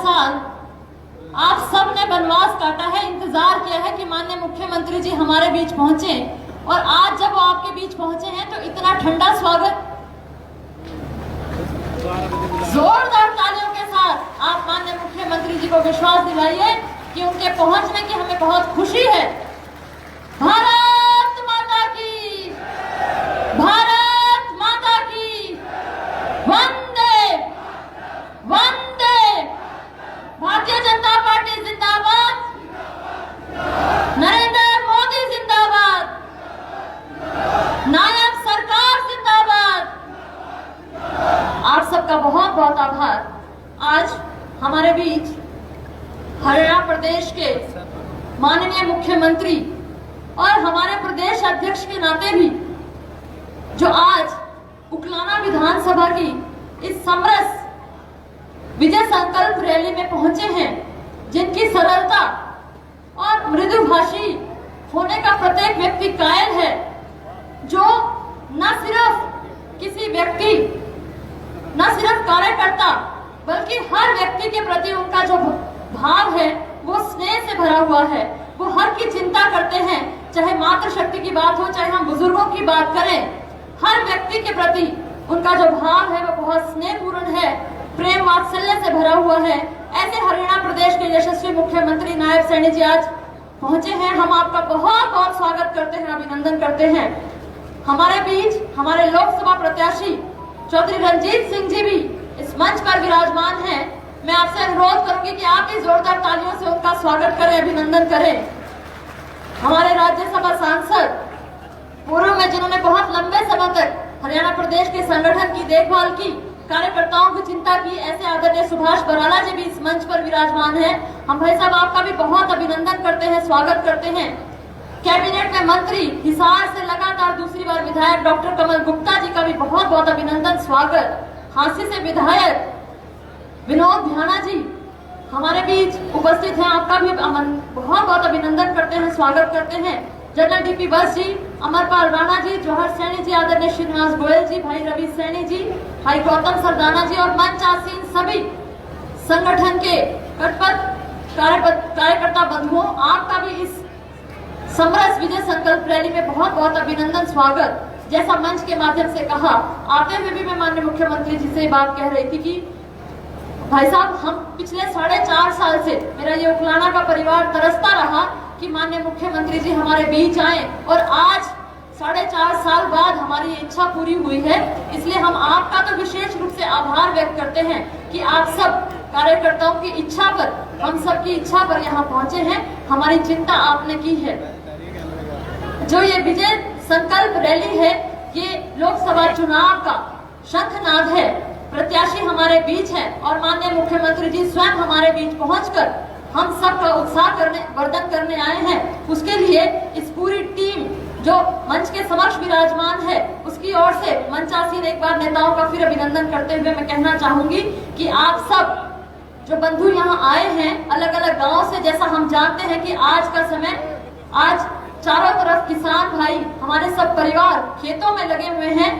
साल आप सब ने वनवास काटा है, इंतजार किया है कि माननीय मुख्यमंत्री जी हमारे बीच पहुंचे, और आज जब वो आपके बीच पहुंचे हैं तो इतना ठंडा स्वागत, जोरदार तालियों के साथ आप माननीय मुख्यमंत्री जी को विश्वास दिलाइए कि उनके पहुंचने की हमें बहुत खुशी है। भारत माता की, भारत माता की, वंदे वंदे, भारतीय जनता पार्टी जिंदाबाद, नरेंद्र मोदी जिंदाबाद, नायब सरकार जिंदाबाद। आप सबका बहुत बहुत आभार। आज हमारे बीच हरियाणा प्रदेश के माननीय मुख्यमंत्री और हमारे प्रदेश अध्यक्ष के नाते भी जो आज उकलाना विधानसभा की इस समरस विजय संकल्प रैली में पहुंचे हैं, जिनकी सरलता और मृदुभाषी होने का प्रत्येक व्यक्ति कायल है, जो न सिर्फ किसी व्यक्ति, न सिर्फ कार्यकर्ता, बल्कि हर व्यक्ति के प्रति उनका जो भाव है वो स्नेह से भरा हुआ है। वो हर की चिंता करते हैं, चाहे मातृशक्ति की बात हो, चाहे हम बुजुर्गों की बात करें, हर व्यक्ति के प्रति उनका जो भाव है वो बहुत स्नेहपूर्ण है, प्रेम वात्सल्य से भरा हुआ है। ऐसे हरियाणा प्रदेश के यशस्वी मुख्यमंत्री नायब सैनी जी आज पहुंचे हैं। हम आपका बहुत बहुत स्वागत करते हैं, अभिनंदन करते हैं। हमारे बीच हमारे लोकसभा प्रत्याशी चौधरी रंजीत सिंह जी भी इस मंच पर विराजमान हैं। मैं आपसे अनुरोध करूंगी कि आप भी जोरदार तालियों से उनका स्वागत करें, अभिनंदन करें। हमारे राज्यसभा सांसद पूर्व में जिन्होंने बहुत लंबे समय तक हरियाणा प्रदेश के संगठन की देखभाल की, कार्यकर्ताओं की चिंता की, ऐसे आदरणीय सुभाष बराला जी भी इस मंच पर विराजमान हैं। हम भाई साहब आपका भी बहुत अभिनंदन करते हैं, स्वागत करते हैं। कैबिनेट में मंत्री, हिसार से लगातार दूसरी बार विधायक डॉक्टर कमल गुप्ता जी का भी बहुत बहुत अभिनंदन, स्वागत। हांसी से विधायक विनोद भ्याना जी हमारे बीच उपस्थित हैं, आपका भी बहुत बहुत अभिनंदन करते हैं, स्वागत करते हैं। जनरल डीपी बस जी, अमरपाल राणा जी, जौहर सैनी जी, आदरणीय श्रीनिवास गोयल जी, भाई रवि सैनी जी, भाई गौतम सरदाना जी और मंच आसीन सभी संगठन के कार्यकर्ता बंधुओं, आपका भी इस समरस विजय संकल्प रैली में बहुत बहुत अभिनंदन, स्वागत। जैसा मंच के माध्यम से कहा, आते हुए भी मैं माननीय मुख्यमंत्री जी से बात कह रही थी कि भाई साहब, हम पिछले 4.5 साल से मेरा ये उकलाना का परिवार तरसता रहा कि माननीय मुख्यमंत्री जी हमारे बीच आए, और आज 4.5 साल बाद हमारी इच्छा पूरी हुई है। इसलिए हम आपका तो विशेष रूप से आभार व्यक्त करते हैं कि आप सब कार्यकर्ताओं की इच्छा पर, हम सब की इच्छा पर यहाँ पहुंचे हैं, हमारी चिंता आपने की है। जो ये विजय संकल्प रैली है, ये लोकसभा चुनाव का शंखनाद है। प्रत्याशी हमारे बीच है और माननीय मुख्यमंत्री जी स्वयं हमारे बीच पहुंचकर हम सब का उत्साह वर्धन करने आए हैं। उसके लिए इस पूरी टीम जो मंच के समक्ष विराजमान है, उसकी ओर से मंचासीन एक बार नेताओं का फिर अभिनंदन करते हुए मैं कहना चाहूंगी कि आप सब जो बंधु यहाँ आए हैं अलग अलग गाँव से, जैसा हम जानते हैं कि आज का समय, आज चारों तरफ किसान भाई, हमारे सब परिवार खेतों में लगे हुए हैं।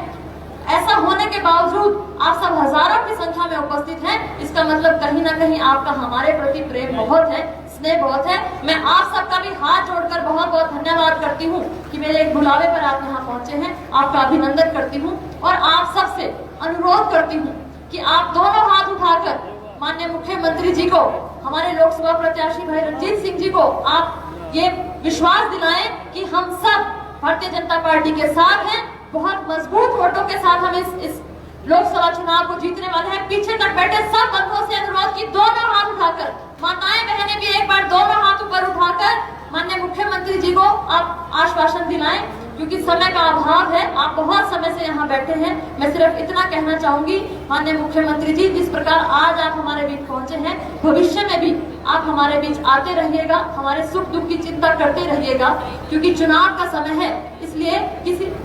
ऐसा होने के बावजूद आप सब हजारों की संख्या में उपस्थित हैं। इसका मतलब कहीं ना कहीं आपका हमारे प्रति प्रेम बहुत है, स्नेह बहुत है। मैं आप सबका भी हाथ जोड़कर बहुत बहुत धन्यवाद करती हूँ कि मेरे एक बुलावे पर आप यहाँ पहुंचे हैं। आपका अभिनंदन करती हूँ और आप सबसे अनुरोध करती हूँ कि आप दोनों हाथ उठाकर माननीय मुख्यमंत्री जी को, हमारे लोकसभा प्रत्याशी भाई रंजीत सिंह जी को आप ये विश्वास दिलाएं कि हम सब भारतीय जनता पार्टी के साथ हैं। बहुत मजबूत वोटों के साथ हम इस लोकसभा चुनाव को जीतने वाले हैं। पीछे तक बैठे सब बंधुओं से अनुरोध कि दोनों हाथ उठाकर, माताएं बहनें भी एक बार दोनों हाथ ऊपर उठाकर माननीय मुख्यमंत्री जी को आप आश्वासन दिलाएं, क्योंकि समय का अभाव है। आप बहुत समय से यहाँ बैठे हैं। मैं सिर्फ इतना कहना चाहूंगी, माननीय मुख्यमंत्री जी, जिस प्रकार आज आप हमारे बीच पहुंचे हैं, भविष्य में भी आप हमारे बीच आते रहिएगा, हमारे सुख दुख की चिंता करते रहिएगा, क्योंकि चुनाव का समय है। इसलिए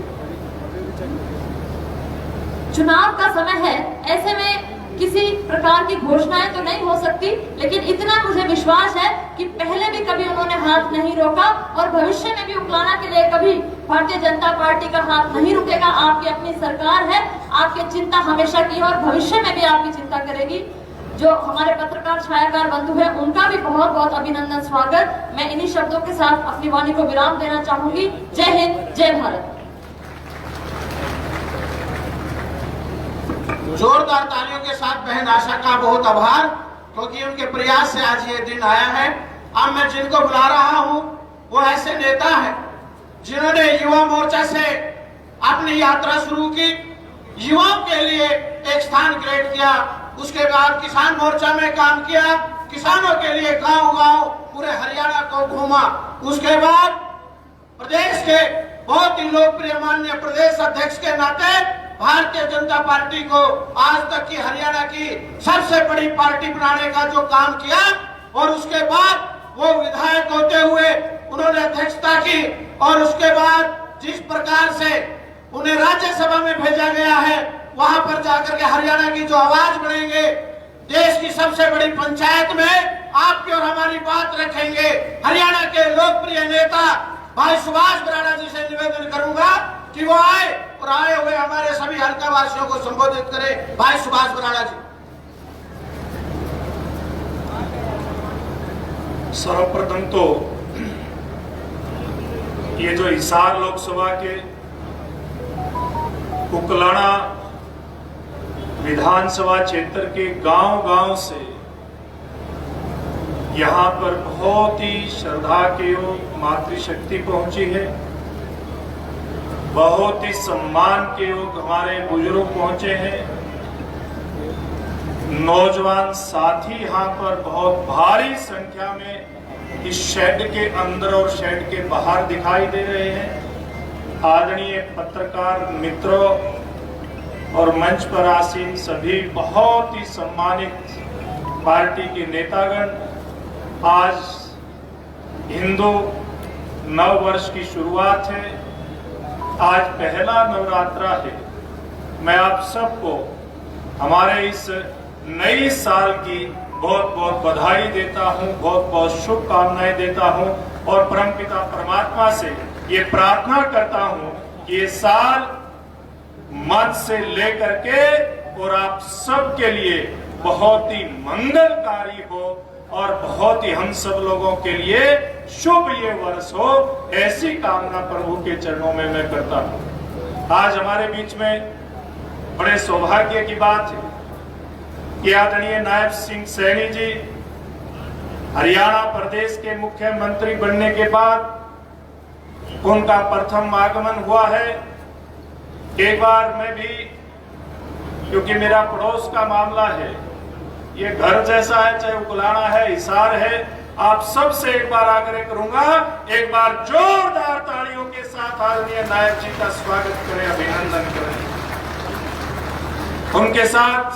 चुनाव का समय है, ऐसे में किसी प्रकार की घोषणाएं तो नहीं हो सकती, लेकिन इतना मुझे विश्वास है कि पहले भी कभी उन्होंने हाथ नहीं रोका और भविष्य में भी उकलाना के लिए कभी भारतीय जनता पार्टी का हाथ नहीं रुकेगा। आपकी अपनी सरकार है, आपकी चिंता हमेशा की है और भविष्य में भी आपकी चिंता करेगी। जो हमारे पत्रकार छायाकार बंधु हैं उनका भी बहुत बहुत अभिनंदन स्वागत। मैं इन्हीं शब्दों के साथ अपनी वाणी को विराम देना चाहूंगी। जय हिंद, जय भारत। जोरदार तालियों के साथ बहन आशा का बहुत आभार, क्योंकि उनके प्रयास से आज ये दिन आया है। अब मैं जिनको बुला रहा हूँ वो ऐसे नेता है जिन्होंने युवा मोर्चा से अपनी यात्रा शुरू की, युवाओं के लिए एक स्थान क्रिएट किया, उसके बाद किसान मोर्चा में काम किया, किसानों के लिए गांव-गांव पूरे हरियाणा को घूमा, उसके बाद प्रदेश के बहुत ही लोकप्रिय माननीय प्रदेश अध्यक्ष के नाते भारतीय जनता पार्टी को आज तक की हरियाणा की सबसे बड़ी पार्टी बनाने का जो काम किया, और उसके बाद वो विधायक होते हुए उन्होंने अध्यक्षता की, और उसके बाद जिस प्रकार से उन्हें राज्यसभा में भेजा गया है, वहां पर जाकर के हरियाणा की जो आवाज बढ़ेंगे, देश की सबसे बड़ी पंचायत में आपकी और हमारी बात रखेंगे। हरियाणा के लोकप्रिय नेता भाई सुभाष बराड़ा जी से निवेदन करूंगा कि वो आए और आए हुए हमारे सभी हल्का वासियों को संबोधित करें। भाई सुभाष बराड़ा जी। सर्वप्रथम तो ये जो हिसार लोकसभा के कुकलाना विधानसभा क्षेत्र के गांव-गांव से यहाँ पर बहुत ही श्रद्धा के योग मातृशक्ति पहुंची है, बहुत ही सम्मान के योग हमारे बुजुर्ग पहुंचे हैं, नौजवान साथी यहाँ पर बहुत भारी संख्या में इस शेड के अंदर और शेड के बाहर दिखाई दे रहे हैं। आदरणीय पत्रकार मित्रों और मंच पर आसीन सभी बहुत ही सम्मानित पार्टी के नेतागण, आज हिंदू नव वर्ष की शुरुआत है, आज पहला नवरात्रा है। मैं आप सबको हमारे इस नई साल की बहुत बहुत बधाई देता हूं, बहुत बहुत शुभकामनाएं देता हूं, और परमपिता परमात्मा से ये प्रार्थना करता हूं कि ये साल मत से लेकर के और आप सब के लिए बहुत ही मंगलकारी हो और बहुत ही हम सब लोगों के लिए शुभ ये वर्ष हो, ऐसी कामना प्रभु के चरणों में मैं करता हूं। आज हमारे बीच में बड़े सौभाग्य की बात है कि आदरणीय नायब सिंह सैनी जी हरियाणा प्रदेश के मुख्यमंत्री बनने के बाद उनका प्रथम आगमन हुआ है। एक बार मैं भी, क्योंकि मेरा पड़ोस का मामला है, ये घर जैसा है, चाहे उकलाना है, हिसार है, आप सब से एक बार आग्रह करूंगा, एक बार जोरदार तालियों के साथ आदरणीय नायब जी का स्वागत करें, अभिनंदन करें। उनके साथ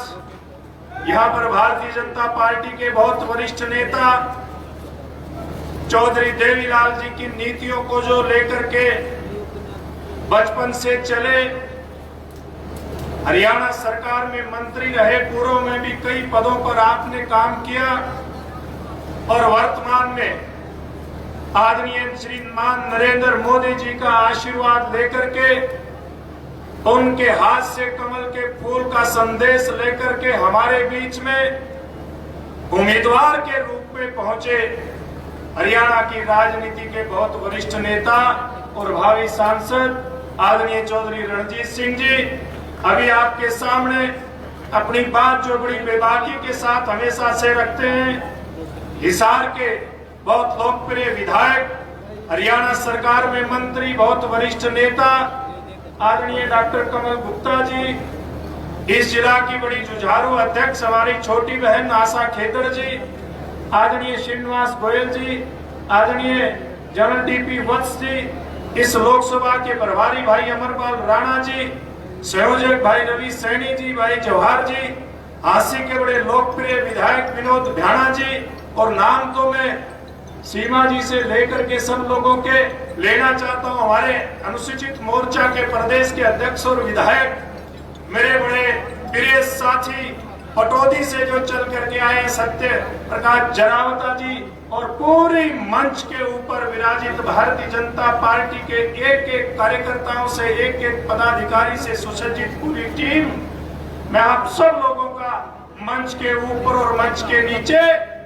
यहाँ पर भारतीय जनता पार्टी के बहुत वरिष्ठ नेता चौधरी देवीलाल जी की नीतियों को जो लेकर के बचपन से चले, हरियाणा सरकार में मंत्री रहे, पूर्व में भी कई पदों पर आपने काम किया, और वर्तमान में आदरणीय श्रीमान नरेंद्र मोदी जी का आशीर्वाद लेकर के, उनके हाथ से कमल के फूल का संदेश लेकर के हमारे बीच में उम्मीदवार के रूप में पहुंचे हरियाणा की राजनीति के बहुत वरिष्ठ नेता और भावी सांसद आदरणीय चौधरी रणजीत सिंह जी, अभी आपके सामने अपनी बात जो बड़ी बेबाकी के साथ हमेशा से रखते हैं, हिसार के बहुत लोकप्रिय विधायक, हरियाणा सरकार में मंत्री, बहुत वरिष्ठ नेता आदरणीय डॉक्टर कमल गुप्ता जी, इस जिला की बड़ी जुझारू अध्यक्ष हमारी छोटी बहन आशा खेतर जी, आदरणीय श्रीनिवास गोयल जी, आदरणीय जनरल डीपी वत्स जी, इस लोकसभा के प्रभारी भाई अमरपाल राणा जी, संयोजक भाई रवि सैनी जी, भाई जवाहर जी, हांसी के बड़े लोकप्रिय विधायक विनोद भ्याणा जी, और नाम तो मैं सीमा जी से लेकर के सब लोगों के लेना चाहता हूं। हमारे अनुसूचित मोर्चा के प्रदेश के अध्यक्ष और विधायक मेरे बड़े प्रिय साथी पटौदी से जो चल करके आए सत्य प्रकाश जरावता जी, और पूरी मंच के ऊपर विराजित भारतीय जनता पार्टी के एक एक कार्यकर्ताओं से, एक एक पदाधिकारी से सुसज्जित पूरी टीम, मैं आप सब लोगों का मंच के ऊपर और मंच के नीचे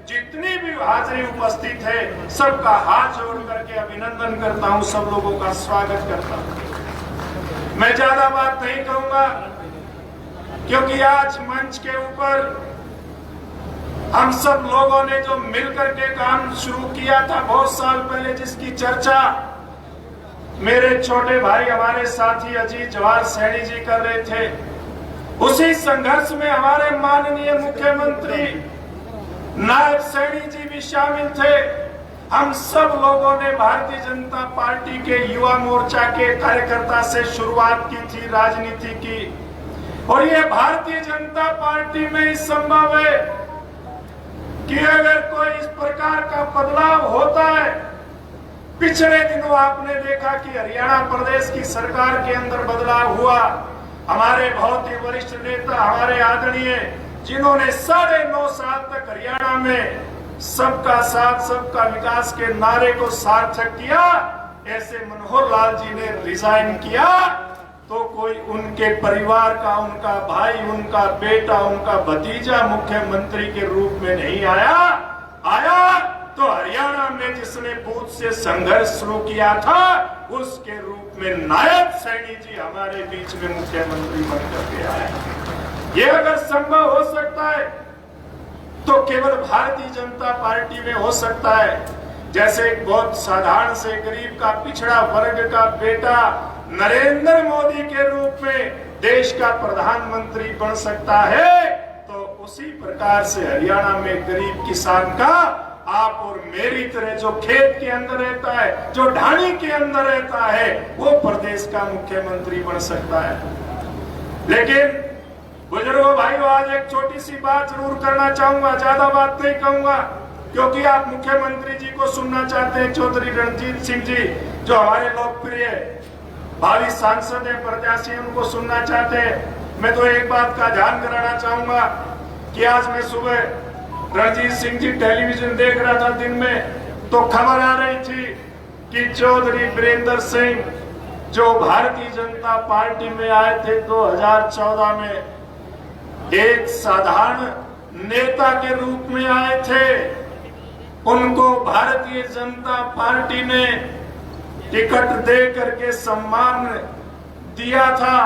जितनी भी हाजिरी उपस्थित है, सबका हाथ जोड़ करके अभिनंदन करता हूं, सब लोगों का स्वागत करता हूं। मैं ज्यादा बात नहीं कहूंगा, क्योंकि आज मंच के ऊपर हम सब लोगों ने जो मिलकर के काम शुरू किया था बहुत साल पहले, जिसकी चर्चा मेरे छोटे भाई हमारे साथी अजीत जवाहर सैनी जी कर रहे थे, उसी संघर्ष में हमारे माननीय मुख्यमंत्री नायब सैनी जी भी शामिल थे। हम सब लोगों ने भारतीय जनता पार्टी के युवा मोर्चा के कार्यकर्ता से शुरुआत की थी राजनीति की, और ये भारतीय जनता पार्टी में ही संभव है कि अगर कोई इस प्रकार का बदलाव होता है। पिछले दिनों आपने देखा कि हरियाणा प्रदेश की सरकार के अंदर बदलाव हुआ। हमारे बहुत ही वरिष्ठ नेता, हमारे आदरणीय, जिन्होंने 9.5 साल तक हरियाणा में सबका साथ सबका विकास के नारे को सार्थक किया, ऐसे मनोहर लाल जी ने रिजाइन किया तो कोई उनके परिवार का, उनका भाई, उनका बेटा, उनका भतीजा मुख्यमंत्री के रूप में नहीं आया तो हरियाणा में जिसने बूथ से संघर्ष शुरू किया था उसके रूप में नायब सैनी जी हमारे बीच में मुख्यमंत्री बनकर के आए। ये अगर संभव हो सकता है तो केवल भारतीय जनता पार्टी में हो सकता है। जैसे एक बहुत साधारण से गरीब का, पिछड़ा वर्ग का बेटा नरेंद्र मोदी के रूप में देश का प्रधानमंत्री बन सकता है, तो उसी प्रकार से हरियाणा में गरीब किसान का, आप और मेरी तरह जो खेत के अंदर रहता है, जो ढाणी के अंदर रहता है, वो प्रदेश का मुख्यमंत्री बन सकता है। लेकिन बुजुर्गों भाइयों, आज एक छोटी सी बात जरूर करना चाहूंगा, ज्यादा बात नहीं कहूंगा, क्योंकि आप मुख्यमंत्री जी को सुनना चाहते हैं, चौधरी रणजीत सिंह जी जो हमारे लोकप्रिय भावी सांसद है, प्रत्याशी, उनको सुनना चाहते हैं। मैं तो एक बात का ध्यान कराना चाहूंगा कि आज मैं सुबह रणजीत सिंह जी टेलीविजन देख रहा था दिन में, तो खबर आ रही थी कि चौधरी वीरेंद्र सिंह जो भारतीय जनता पार्टी में आए थे 2014 में, एक साधारण नेता के रूप में आए थे, उनको भारतीय जनता पार्टी ने टिकट दे करके सम्मान दिया था,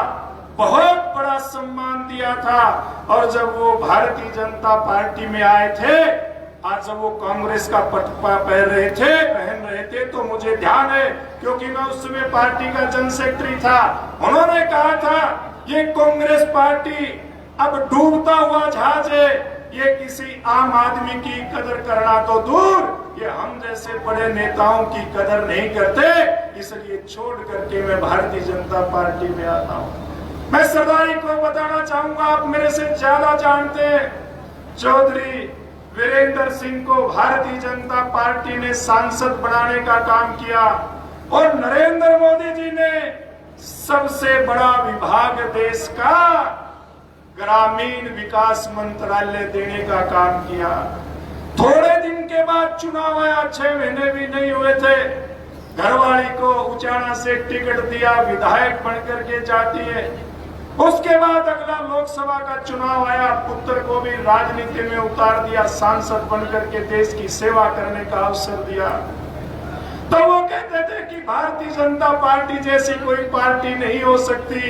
बहुत बड़ा सम्मान दिया था। और जब वो भारतीय जनता पार्टी में आए थे, आज जब वो कांग्रेस का पटपा पहन रहे थे तो मुझे ध्यान है, क्योंकि मैं उस समय पार्टी का जनरल सेक्रेटरी था, उन्होंने कहा था ये कांग्रेस पार्टी अब डूबता हुआ जहाज है, ये किसी आम आदमी की कदर करना तो दूर, ये हम जैसे बड़े नेताओं की कदर नहीं करते, इसलिए छोड़ करके मैं भारतीय जनता पार्टी में आता हूँ। मैं सरदारी को बताना चाहूंगा, आप मेरे से ज्यादा जानते हैं, चौधरी वीरेंद्र सिंह को भारतीय जनता पार्टी ने सांसद बनाने का काम किया, और नरेंद्र मोदी जी ने सबसे बड़ा विभाग देश का ग्रामीण विकास मंत्रालय देने का काम किया। थोड़े दिन के बाद चुनाव आया, 6 महीने भी नहीं हुए थे, घरवाली को उचाना से टिकट दिया, विधायक बनकर के जाती है। उसके बाद अगला लोकसभा का चुनाव आया, पुत्र को भी राजनीति में उतार दिया, सांसद बनकर के देश की सेवा करने का अवसर दिया। तो वो कहते थे कि भारतीय जनता पार्टी जैसी कोई पार्टी नहीं हो सकती,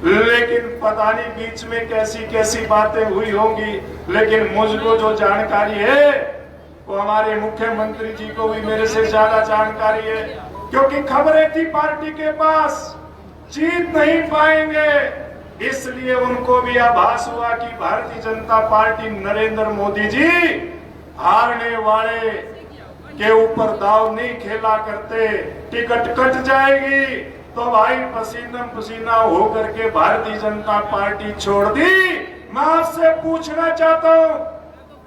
लेकिन पता नहीं बीच में कैसी कैसी बातें हुई होंगी। लेकिन मुझको जो जानकारी है वो हमारे मुख्यमंत्री जी को भी मेरे से ज्यादा जानकारी है, क्योंकि खबरें थी पार्टी के पास जीत नहीं पाएंगे, इसलिए उनको भी आभास हुआ कि भारतीय जनता पार्टी नरेंद्र मोदी जी हारने वाले के ऊपर दाव नहीं खेला करते, टिकट कट जाएगी तो भाई पसीना पसीना होकर के भारतीय जनता पार्टी छोड़ दी। मैं आपसे पूछना चाहता हूं,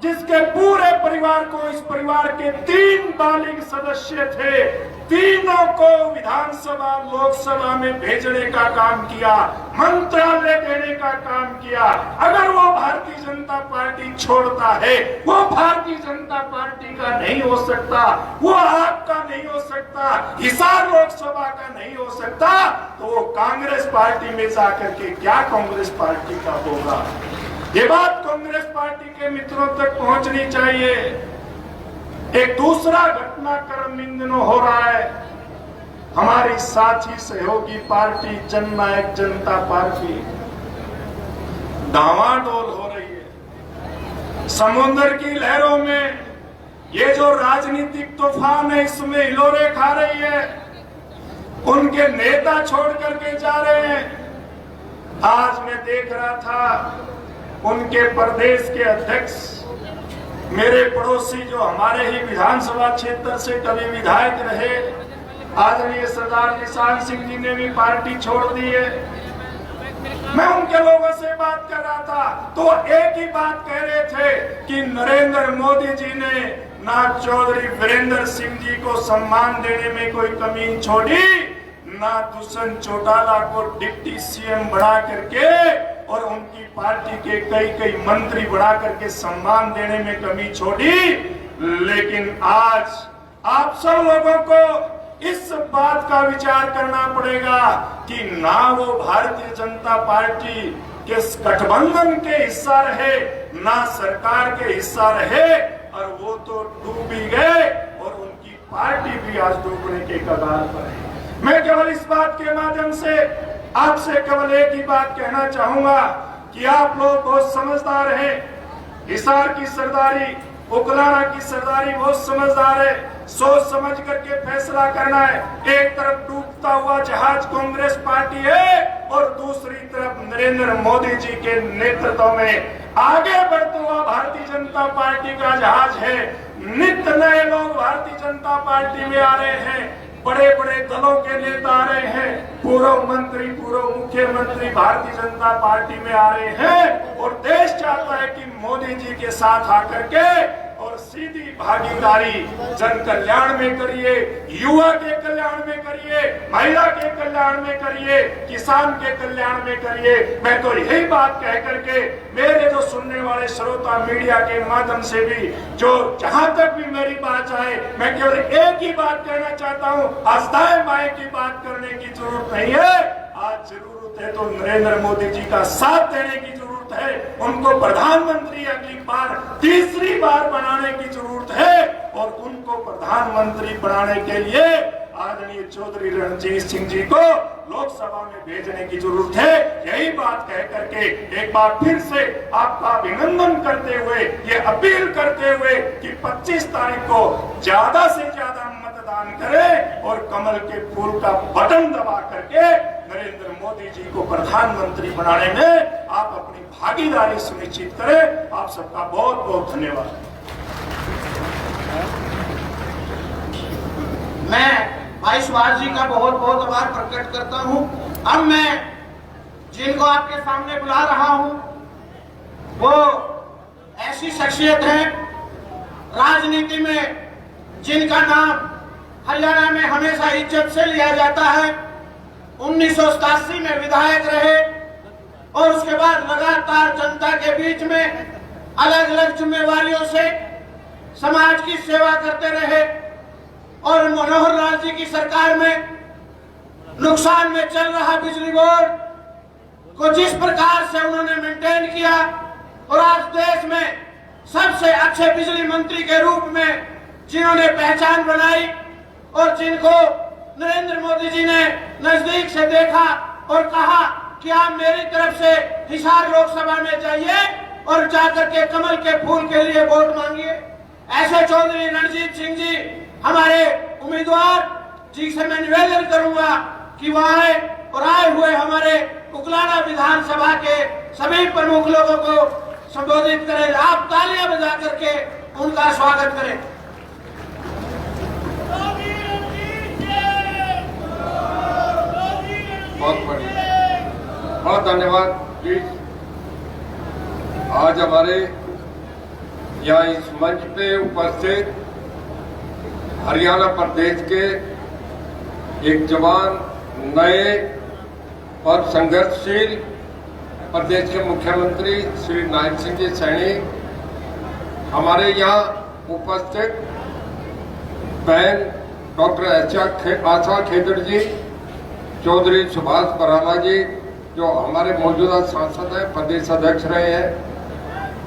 जिसके पूरे परिवार को, इस परिवार के 3 बालिग सदस्य थे, तीनों को विधानसभा लोकसभा में भेजने का काम किया, मंत्रालय देने का काम किया, अगर वो भारतीय जनता पार्टी छोड़ता है, वो भारतीय जनता पार्टी का नहीं हो सकता, वो आपका नहीं हो सकता, हिसार लोकसभा का नहीं हो सकता, तो वो कांग्रेस पार्टी में जाकर के क्या कांग्रेस पार्टी का होगा। ये बात कांग्रेस पार्टी के मित्रों तक पहुंचनी चाहिए। एक दूसरा घटनाक्रम इन दिनों हो रहा है। हमारी साथी सहयोगी पार्टी जननायक जनता पार्टी डावाडोल हो रही है। समुद्र की लहरों में ये जो राजनीतिक तूफान है, इसमें हिलोरे खा रही है। उनके नेता छोड़ करके जा रहे हैं। आज मैं देख रहा था उनके प्रदेश के अध्यक्ष, मेरे पड़ोसी जो हमारे ही विधानसभा क्षेत्र से कभी विधायक रहे, आदरणीय सरदार किसान सिंह जी ने भी पार्टी छोड़ दी है। मैं उनके लोगों से बात कर रहा था तो एक ही बात कह रहे थे कि नरेंद्र मोदी जी ने ना चौधरी वीरेंद्र सिंह जी को सम्मान देने में कोई कमी छोड़ी, ना दुष्यंत चौटाला को डिप्टी सीएम बना करके और उनकी पार्टी के कई मंत्री बना करके सम्मान देने में कमी छोड़ी। लेकिन आज आप सब लोगों को इस बात का विचार करना पड़ेगा कि ना वो भारतीय जनता पार्टी के गठबंधन के हिस्सा रहे, ना सरकार के हिस्सा रहे, और वो तो डूब ही गए और उनकी पार्टी भी आज डूबने के कगार पर है। मैं केवल इस बात के माध्यम से आपसे केवल एक ही बात कहना चाहूंगा कि आप लोग बहुत समझदार हैं। हिसार की सरदारी, उकलाना की सरदारी बहुत समझदार है। सोच समझ करके फैसला करना है। एक तरफ डूबता हुआ जहाज कांग्रेस पार्टी है और दूसरी तरफ नरेंद्र मोदी जी के नेतृत्व में आगे बढ़ता हुआ भारतीय जनता पार्टी का जहाज है। नित्य नए लोग भारतीय जनता पार्टी में आ रहे हैं। बड़े बड़े दलों के नेता आ रहे हैं। पूर्व मंत्री, पूर्व मुख्यमंत्री भारतीय जनता पार्टी में आ रहे हैं और देश चाहता है कि मोदी जी के साथ आकर के और सीधी भागीदारी जन कल्याण में करिए, युवा के कल्याण में करिए, महिला के कल्याण में करिए, किसान के कल्याण में करिए। मैं तो यही बात कह करके मेरे जो सुनने वाले श्रोता मीडिया के माध्यम से भी जो जहां तक भी मेरी बात आए, मैं केवल एक ही बात कहना चाहता हूं, आज दाएं बाएं की बात करने की जरूरत नहीं है। आज जरूरत है तो नरेंद्र मोदी जी का साथ देने की जरूरत है। उनको प्रधानमंत्री अगली बार तीसरी बार बनाने की जरूरत है और उनको प्रधानमंत्री बनाने के लिए आदरणीय चौधरी रणजीत सिंह जी को लोकसभा में भेजने की जरूरत है। यही बात कह करके एक बार फिर से आपका अभिनंदन करते हुए, ये अपील करते हुए कि 25 तारीख को ज्यादा से ज्यादा मतदान करें और कमल के फूल का बटन दबा करके नरेंद्र मोदी जी को प्रधानमंत्री बनाने में आप अपनी भागीदारी सुनिश्चित करें। आप सबका बहुत बहुत धन्यवाद। मैं भाई सुभाष जी का बहुत बहुत आभार प्रकट करता हूं। अब मैं जिनको आपके सामने बुला रहा हूं वो ऐसी शख्सियत है राजनीति में जिनका नाम हरियाणा में हमेशा इज्जत से लिया जाता है। 1987 में विधायक रहे और उसके बाद लगातार जनता के बीच में अलग अलग जिम्मेवारियों से समाज की सेवा करते रहे और मनोहर लाल जी की सरकार में नुकसान में चल रहा बिजली बोर्ड को जिस प्रकार से उन्होंने मेंटेन किया और आज देश में सबसे अच्छे बिजली मंत्री के रूप में जिन्होंने पहचान बनाई और जिनको नरेंद्र मोदी जी ने नजदीक से देखा और कहा कि आप मेरी तरफ से हिसार लोकसभा में जाइए और जाकर के कमल के फूल के लिए वोट मांगिए। ऐसे चौधरी रणजीत सिंह जी हमारे उम्मीदवार जी से मैं निवेदन करूंगा कि वो आए और आए हुए हमारे उकलाना विधानसभा के सभी प्रमुख लोगों को संबोधित करें। आप तालियां बजा करके उनका स्वागत करें। बहुत बढ़िया, बहुत धन्यवाद जी। आज हमारे यहाँ इस मंच पे उपस्थित हरियाणा प्रदेश के एक जवान, नए और संघर्षशील प्रदेश के मुख्यमंत्री श्री नायक सिंह जी सैनी, हमारे यहाँ उपस्थित बहन डॉक्टर आशा खेदड़ जी, चौधरी सुभाष बराला जी जो हमारे मौजूदा सांसद हैं, प्रदेश अध्यक्ष रहे हैं,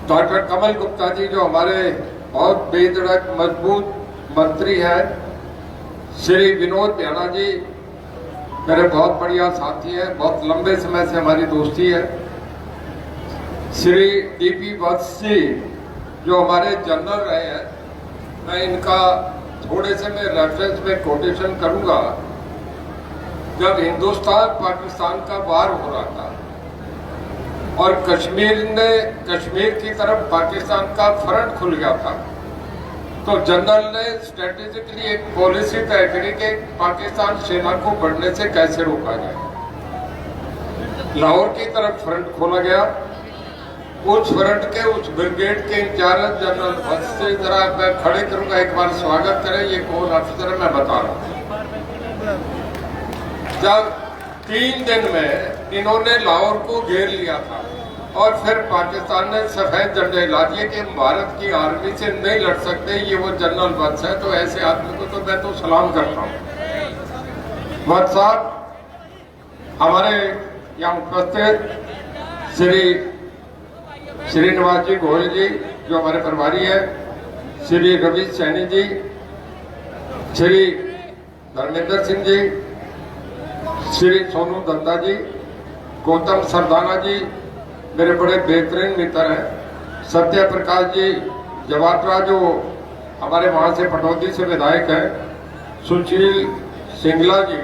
डॉक्टर कमल गुप्ता जी जो हमारे बहुत बेधड़क मजबूत मंत्री हैं, श्री विनोद प्यारा जी मेरे बहुत बढ़िया साथी हैं, बहुत लंबे समय से हमारी दोस्ती है, श्री डीपी वत्स जी जो हमारे जनरल रहे हैं, मैं इनका थोड़े से मैं रेफरेंस में कोटेशन करूंगा। जब हिंदुस्तान पाकिस्तान का वार हो रहा था और कश्मीर की तरफ पाकिस्तान का फ्रंट खुल गया था, तो जनरल ने स्ट्रेटेजिकली एक पॉलिसी तय करी कि पाकिस्तान सेना को बढ़ने से कैसे रोका जाए। लाहौर की तरफ फ्रंट खोला गया। उस फ्रंट के उस ब्रिगेड के इंचार्ज जनरल वत्स से जरा मैं खड़े करूंगा, एक बार स्वागत करें। ये कौन अफसर है मैं बता रहा हूं। जब 3 दिन में इन्होंने लाहौर को घेर लिया था और फिर पाकिस्तान ने सफेद झंडे ला दिए कि भारत की आर्मी से नहीं लड़ सकते, ये वो जनरल वत्स है, तो ऐसे आदमी को तो मैं तो सलाम करता हूं। वत्स साहब हमारे यहाँ उपस्थित श्री श्रीनिवास जी गोयल जी जो हमारे प्रभारी है, श्री रवि सैनी जी, श्री धर्मेंद्र सिंह जी, श्री सोनू दत्ता जी, गौतम सरदाना जी मेरे बड़े बेहतरीन मित्र हैं, सत्य प्रकाश जी जवाटरा जो हमारे वहां से पटौदी से विधायक हैं, सुशील सिंगला जी,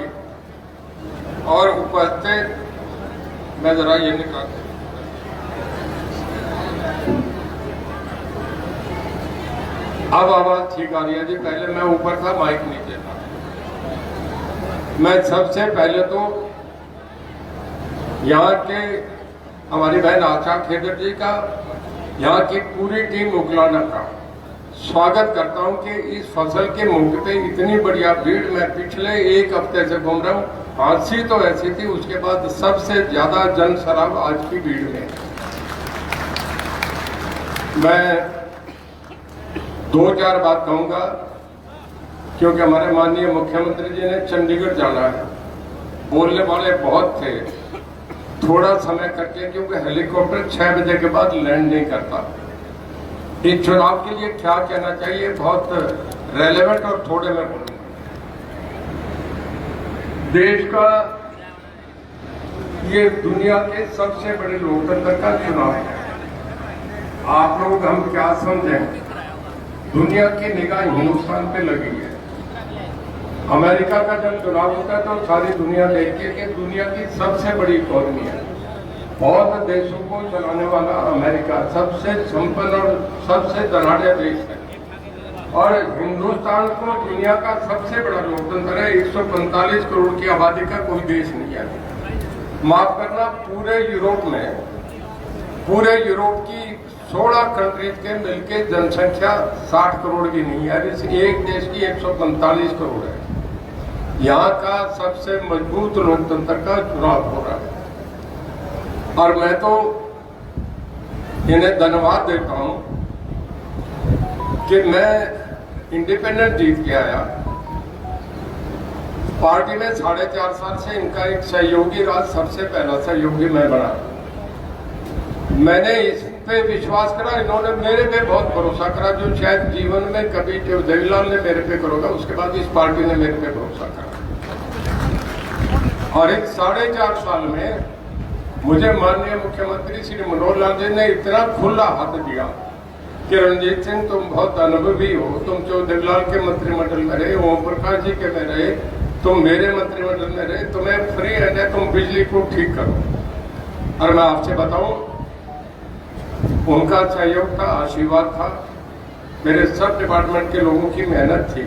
और उपस्थित मैं जरा ये निकाल अब आवाज ठीक आ रही है जी। पहले मैं ऊपर था, माइक नीचे था। मैं सबसे पहले तो यहाँ के हमारी बहन आशा खेदर जी का, यहाँ की पूरी टीम उगलाना का स्वागत करता हूँ कि इस फसल के मौके पे इतनी बढ़िया भीड़। मैं पिछले 1 हफ्ते से घूम रहा हूँ, हादसी तो ऐसी थी, उसके बाद सबसे ज्यादा जन सराब आज की भीड़ में। मैं 2-4 बात कहूंगा क्योंकि हमारे माननीय मुख्यमंत्री जी ने चंडीगढ़ जाना है। बोलने वाले बहुत थे, थोड़ा समय करके, क्योंकि हेलीकॉप्टर 6 बजे के बाद लैंड नहीं करता। इस चुनाव के लिए क्या कहना चाहिए, बहुत रेलेवेंट और थोड़े में बोलूंगा। देश का ये दुनिया के सबसे बड़े लोकतंत्र का चुनाव है। आप लोग हम क्या समझें, दुनिया की निगाह हिंदुस्तान पे लगी है। अमेरिका का जब चुनाव होता है तो सारी दुनिया देखती है कि दुनिया की सबसे बड़ी इकोनॉमी है, बहुत देशों को चलाने वाला अमेरिका सबसे संपन्न और सबसे धनाढ़ देश है, और हिंदुस्तान को दुनिया का सबसे बड़ा लोकतंत्र है। 145 करोड़ की आबादी का कोई देश नहीं है। माफ करना, पूरे यूरोप की 16 कंट्रीज के मिलके जनसंख्या 60 करोड़ की नहीं है, इस एक देश की 145 करोड़ है। यहाँ का सबसे मजबूत लोकतंत्र का चुनाव हो रहा है, और मैं तो इन्हें धन्यवाद देता हूं कि मैं इंडिपेंडेंट जीत के आया। पार्टी में 4.5 साल से इनका एक सहयोगी रहा, सबसे पहला सहयोगी मैं बना। मैंने इस पे विश्वास करा, इन्होंने मेरे पे बहुत भरोसा करा, जो शायद जीवन में कभी जो देवीलाल ने मेरे पे करोगा, उसके बाद इस पार्टी ने मेरे पे भरोसा करा। और एक 4.5 साल में मुझे माननीय मुख्यमंत्री श्री मनोहर लाल जी ने इतना खुला हाथ दिया कि रणजीत सिंह तुम बहुत अनुभवी हो, तुम जो देवीलाल के मंत्रिमंडल में रहे, ओम प्रकाश जी के में रहे, तुम मेरे मंत्रिमंडल में रहे, तुम्हें फ्री है, तुम बिजली को ठीक करो। और मैं आपसे बताऊं, उनका सहयोग था, आशीर्वाद था, मेरे सब डिपार्टमेंट के लोगों की मेहनत थी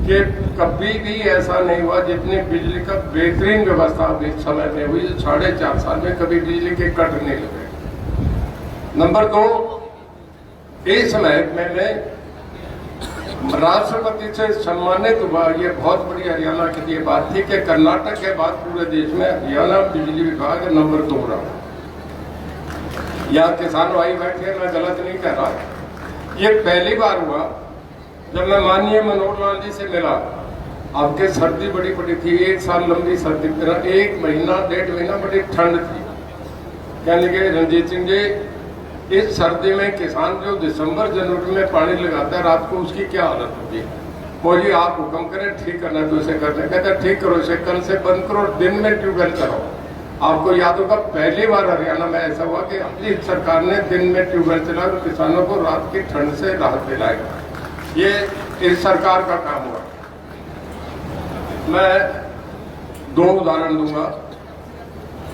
कि कभी भी ऐसा नहीं हुआ जितनी बिजली का बेहतरीन व्यवस्था इस समय में हुई। 4.5 साल में कभी बिजली के कट नहीं लगे। नंबर 2, इस समय मैंने राष्ट्रपति से सम्मानित हुआ। ये बहुत बड़ी हरियाणा के लिए बात थी कि कर्नाटक के बाद पूरे देश में हरियाणा बिजली विभाग नंबर 2 रहा। यहाँ किसान भाई बैठे, मैं गलत नहीं कह रहा। ये पहली बार हुआ जब मैं माननीय मनोहर लाल जी से मिला। आपके सर्दी बड़ी बड़ी थी, 1 साल लंबी सर्दी, 1 महीना 1.5 महीना बड़ी ठंड थी। कहने लगे रंजीत सिंह जी इस सर्दी में किसान जो दिसंबर जनवरी में पानी लगाता है रात को, उसकी क्या हालत होगी। मुझे आप हुक्म करें ठीक करना तो इसे करना, कहते ठीक करो इसे, कल से बंद करो, दिन में ट्यूबवेल कराओ। आपको याद होगा पहली बार हरियाणा में ऐसा हुआ कि अपनी सरकार ने दिन में ट्यूबवेल चला और किसानों को रात की ठंड से राहत दिलाएगा। ये इस सरकार का काम हुआ। मैं 2 उदाहरण दूंगा।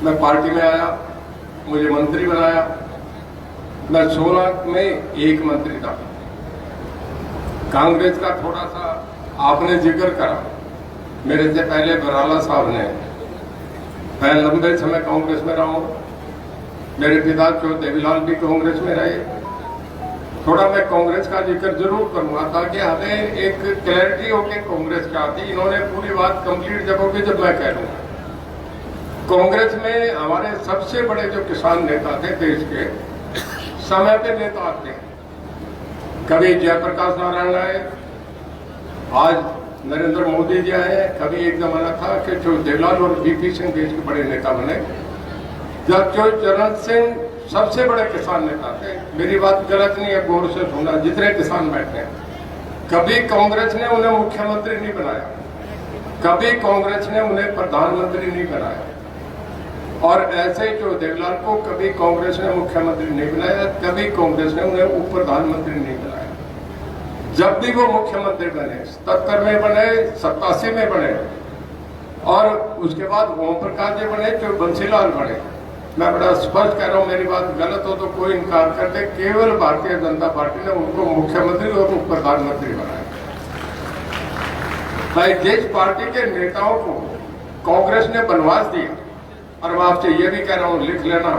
मैं पार्टी में आया, मुझे मंत्री बनाया, मैं 16 में एक मंत्री था। कांग्रेस का थोड़ा सा आपने जिक्र करा, मेरे से पहले बराला साहब ने, मैं लंबे समय कांग्रेस में रहा हूं, मेरे पिता जो देवीलाल भी कांग्रेस में रहे। थोड़ा मैं कांग्रेस का जिक्र जरूर करूंगा ताकि हमें एक क्लैरिटी हो कि कांग्रेस क्या थी। इन्होंने पूरी बात कंप्लीट जब होगी जब मैं कह दूंगा। कांग्रेस में हमारे सबसे बड़े जो किसान नेता थे देश के, समय पे नेता आते हैं। कभी जयप्रकाश नारायण आए, आज नरेंद्र मोदी जी आए। कभी एक जमाना था कि जो देवलाल और वीपी सिंह देश के बड़े नेता बने। जब जो चरण सिंह सबसे बड़े किसान नेता थे, मेरी बात गलत नहीं है, गौर से सुनना, जितने किसान बैठे हैं, कभी कांग्रेस ने उन्हें मुख्यमंत्री नहीं बनाया, कभी कांग्रेस ने उन्हें प्रधानमंत्री नहीं बनाया। और ऐसे जो देवलाल को कभी कांग्रेस ने मुख्यमंत्री नहीं बनाया, कभी कांग्रेस ने उन्हें उप प्रधानमंत्री नहीं बनाया। जब भी वो मुख्यमंत्री बने, 77 में बने, 87 में बने, और उसके बाद ओम प्रकाश जी बने, जो बंसीलाल बने। मैं बड़ा स्पष्ट कह रहा हूं, मेरी बात गलत हो तो कोई इनकार कर दे, केवल भारतीय जनता पार्टी ने उनको मुख्यमंत्री और उप प्रधानमंत्री बनाया। भाई, जिस पार्टी के नेताओं को कांग्रेस ने बनवास दिया, और मैं आपसे ये भी कह रहा हूं, लिख लेना,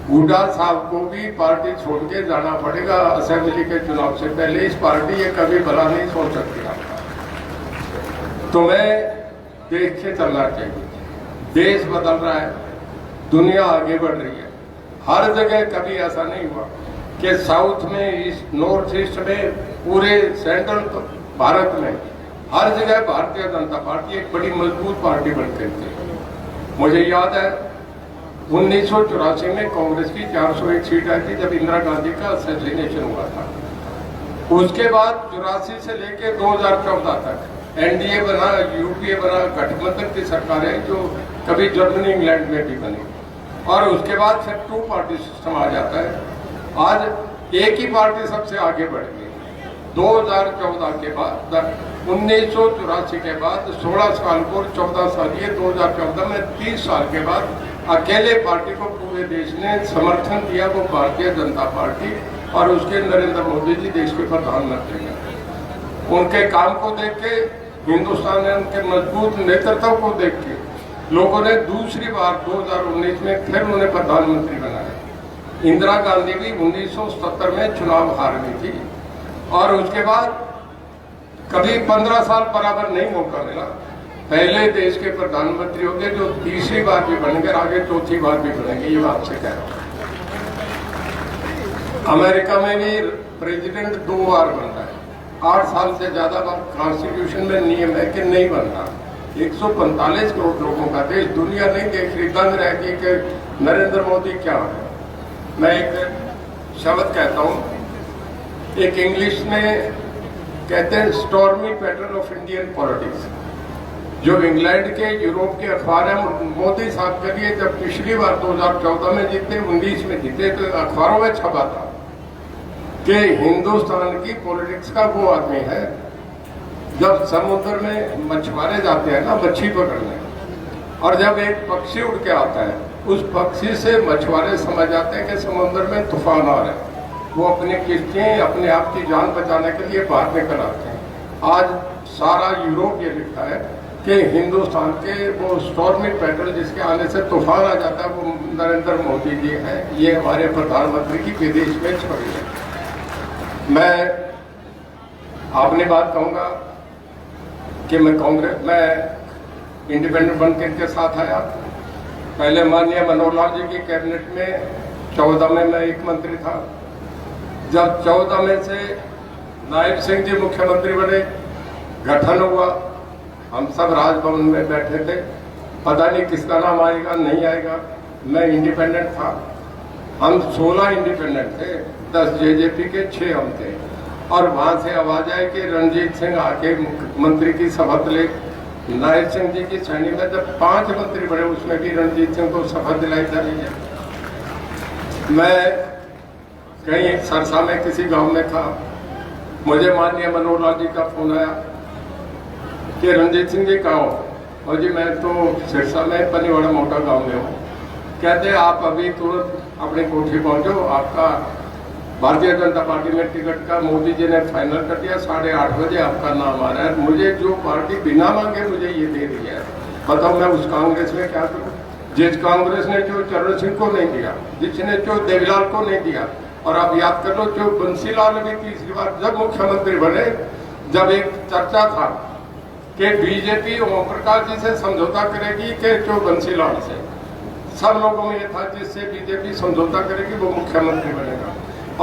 हुड्डा साहब को भी पार्टी छोड़ के जाना पड़ेगा असेंबली के चुनाव से पहले। इस पार्टी ये कभी भला नहीं सोच सकती आपका। तो मैं देख के चलना चाहिए। देश बदल रहा है, दुनिया आगे बढ़ रही है। हर जगह कभी ऐसा नहीं हुआ कि साउथ में, ईस्ट, नॉर्थ ईस्ट में, पूरे सेंट्रल भारत में हर जगह भारतीय जनता पार्टी एक बड़ी मजबूत पार्टी बन गई थी। मुझे याद है 1984 में कांग्रेस की 401 सीट आई थी जब इंदिरा गांधी का असैसिनेशन हुआ था। उसके बाद 84 से लेकर 2014 तक एनडीए बना, यूपीए बना, गठबंधन की सरकारें जो कभी जर्मनी इंग्लैंड में भी बनी, और उसके बाद फिर 2 पार्टी सिस्टम आ जाता है। आज एक ही पार्टी सबसे आगे बढ़ गई। 2014 के बाद, 1984 के बाद 16 साल को 14 साल, ये 2014 में 30 साल के बाद अकेले पार्टी को पूरे देश ने समर्थन दिया, वो भारतीय जनता पार्टी, और उसके नरेंद्र मोदी जी देश के प्रधानमंत्री हैं। उनके काम को देख के, हिंदुस्तान ने उनके मजबूत नेतृत्व को देख के, लोगों ने दूसरी बार 2019 में फिर उन्हें प्रधानमंत्री बनाया। इंदिरा गांधी भी 1970 में चुनाव हार गई थी, और उसके बाद कभी 15 साल बराबर नहीं मौका मिला। पहले देश के प्रधानमंत्री हो गए जो तीसरी बार भी बनेंगे, आगे चौथी बार भी बनेंगे, ये बात से कह रहा हूं। अमेरिका में भी प्रेसिडेंट 2 बार बनता है, 8 साल से ज्यादा बार कॉन्स्टिट्यूशन में नियम है कि नहीं बनता। 145 करोड़ लोगों का देश, दुनिया नहीं देख रही, दंग रहती कि नरेंद्र मोदी क्या है। मैं एक शब्द कहता हूं, एक इंग्लिश में कहते हैं stormy pattern of Indian politics. जो इंग्लैंड के, यूरोप के अखबार हैं, मोदी साहब के लिए जब पिछली बार 2014 में जीते, 19 में जीते, तो अखबारों में छपा था कि हिंदुस्तान की पॉलिटिक्स का वो आदमी है, जब समुद्र में मछुआरे जाते हैं ना मच्छी पकड़ने, और जब एक पक्षी उड़ के आता है, उस पक्षी से मछुआरे समझ जाते हैं कि समुद्र में तूफान आ रहा है। वो अपनी किश्तियां अपने आप की जान बचाने के लिए बाहर निकल आते हैं। आज सारा यूरोप ये लिखता है कि हिंदुस्तान के वो स्टॉर्मी पैटर्न जिसके आने से तूफान आ जाता है, वो नरेंद्र मोदी जी हैं। ये हमारे प्रधानमंत्री की विदेश में छवि है। मैं अपनी बात कहूंगा कि मैं इंडिपेंडेंट बनकर के साथ आया। पहले माननीय मनोहर लाल जी की कैबिनेट में 14 में मैं एक मंत्री था। जब 14 में से नायब सिंह जी मुख्यमंत्री बने, गठन हुआ, हम सब राजभवन में बैठे थे, पता नहीं किसका नाम आएगा नहीं आएगा। मैं इंडिपेंडेंट था। हम 16 इंडिपेंडेंट थे, 10 जेजेपी के, 6 हम थे। और वहां से आवाज आई कि रणजीत सिंह आके मंत्री की शपथ ले। नायब सिंह जी की श्रेणी में जब 5 मंत्री बने, उसमें भी रणजीत सिंह को शपथ दिलाई जा रही है। मैं कहीं सरसा में किसी गांव में था, मुझे माननीय मनोहर लाल जी का फोन आया कि रणजीत सिंह जी कहाँ हो? और जी मैं तो सिरसा में पनीवाड़ा मोटा गांव में हूँ। कहते आप अभी तुरंत अपनी कोठी पहुंचो, आपका भारतीय जनता पार्टी में टिकट का मोदी जी ने फाइनल कर दिया, 8:30 बजे आपका नाम आ रहा है। मुझे जो पार्टी बिना मांगे मुझे ये दे रही है, बताओ मैं उस कांग्रेस में क्या करूं? जिस कांग्रेस ने जो चरण सिंह को नहीं दिया, जिसने जो देवीलाल को नहीं दिया, और आप याद कर लो जो बंसीलाल भी तीसरी बार जब मुख्यमंत्री बने, जब एक चर्चा था कि बीजेपी ओम प्रकाश जी से समझौता करेगी कि जो बंसीलाल से, सब लोगों में ये था जिससे बीजेपी समझौता करेगी वो मुख्यमंत्री बनेगा।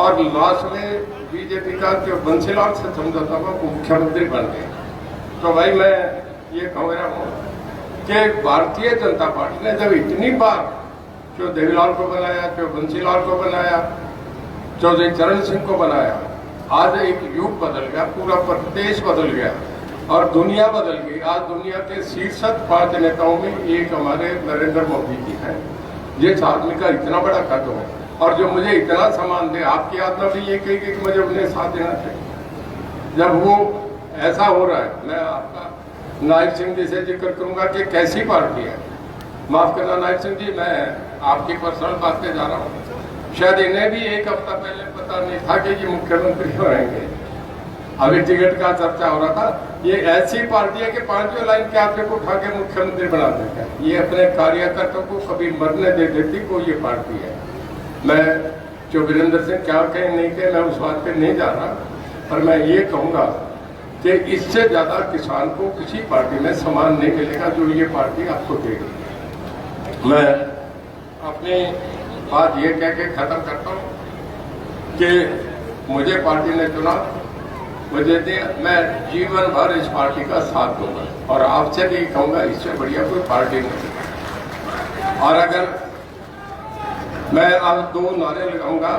और लास्ट में बीजेपी का जो बंसीलाल से समझौता हुआ वो मुख्यमंत्री बन गए। तो भाई मैं ये कह रहा हूँ कि भारतीय जनता पार्टी ने जब इतनी बार जो देवीलाल को बनाया, जो बंसीलाल को बनाया, चौधरी चरण सिंह को बनाया, आज एक युग बदल गया, पूरा प्रदेश बदल गया और दुनिया बदल गई। आज दुनिया के शीर्ष 5 नेताओं में एक हमारे नरेंद्र मोदी जी हैं। जिस आदमी का इतना बड़ा कद हो और जो मुझे इतना सम्मान दे, आपकी आत्मा भी ये कही कि मुझे उन्हें साथ देना चाहिए। जब वो ऐसा हो रहा है, मैं आपका नायब सिंह जी से जिक्र करूंगा कि कैसी पार्टी है। माफ करना नायब सिंह जी, मैं आपकी पर्सनल बात पे जा रहा हूँ। शायद इन्हें भी एक हफ्ता पहले पता नहीं था कि ये मुख्यमंत्री होंगे। अभी टिकट का चर्चा हो रहा था। ये ऐसी पार्टी है कि 5वीं लाइन के आदमी को उठा के मुख्यमंत्री बना देते हैं। ये अपने कार्यकर्ताओं को कभी मरने दे देती, वो ये पार्टी है। मैं जो वीरेंद्र सिंह क्या कहें नहीं कहें, मैं उस बात पे नहीं जा रहा, पर मैं ये कहूँगा कि इससे ज्यादा किसान को किसी पार्टी में सम्मान नहीं मिलेगा जो ये पार्टी आपको देगी। मैं अपनी बात ये कह के खत्म करता हूँ कि मुझे पार्टी ने चुना, मुझे दे, मैं जीवन भर इस पार्टी का साथ दूंगा और आपसे भी कहूँगा इससे बढ़िया कोई पार्टी नहीं। और अगर मैं आज 2 नारे लगाऊंगा,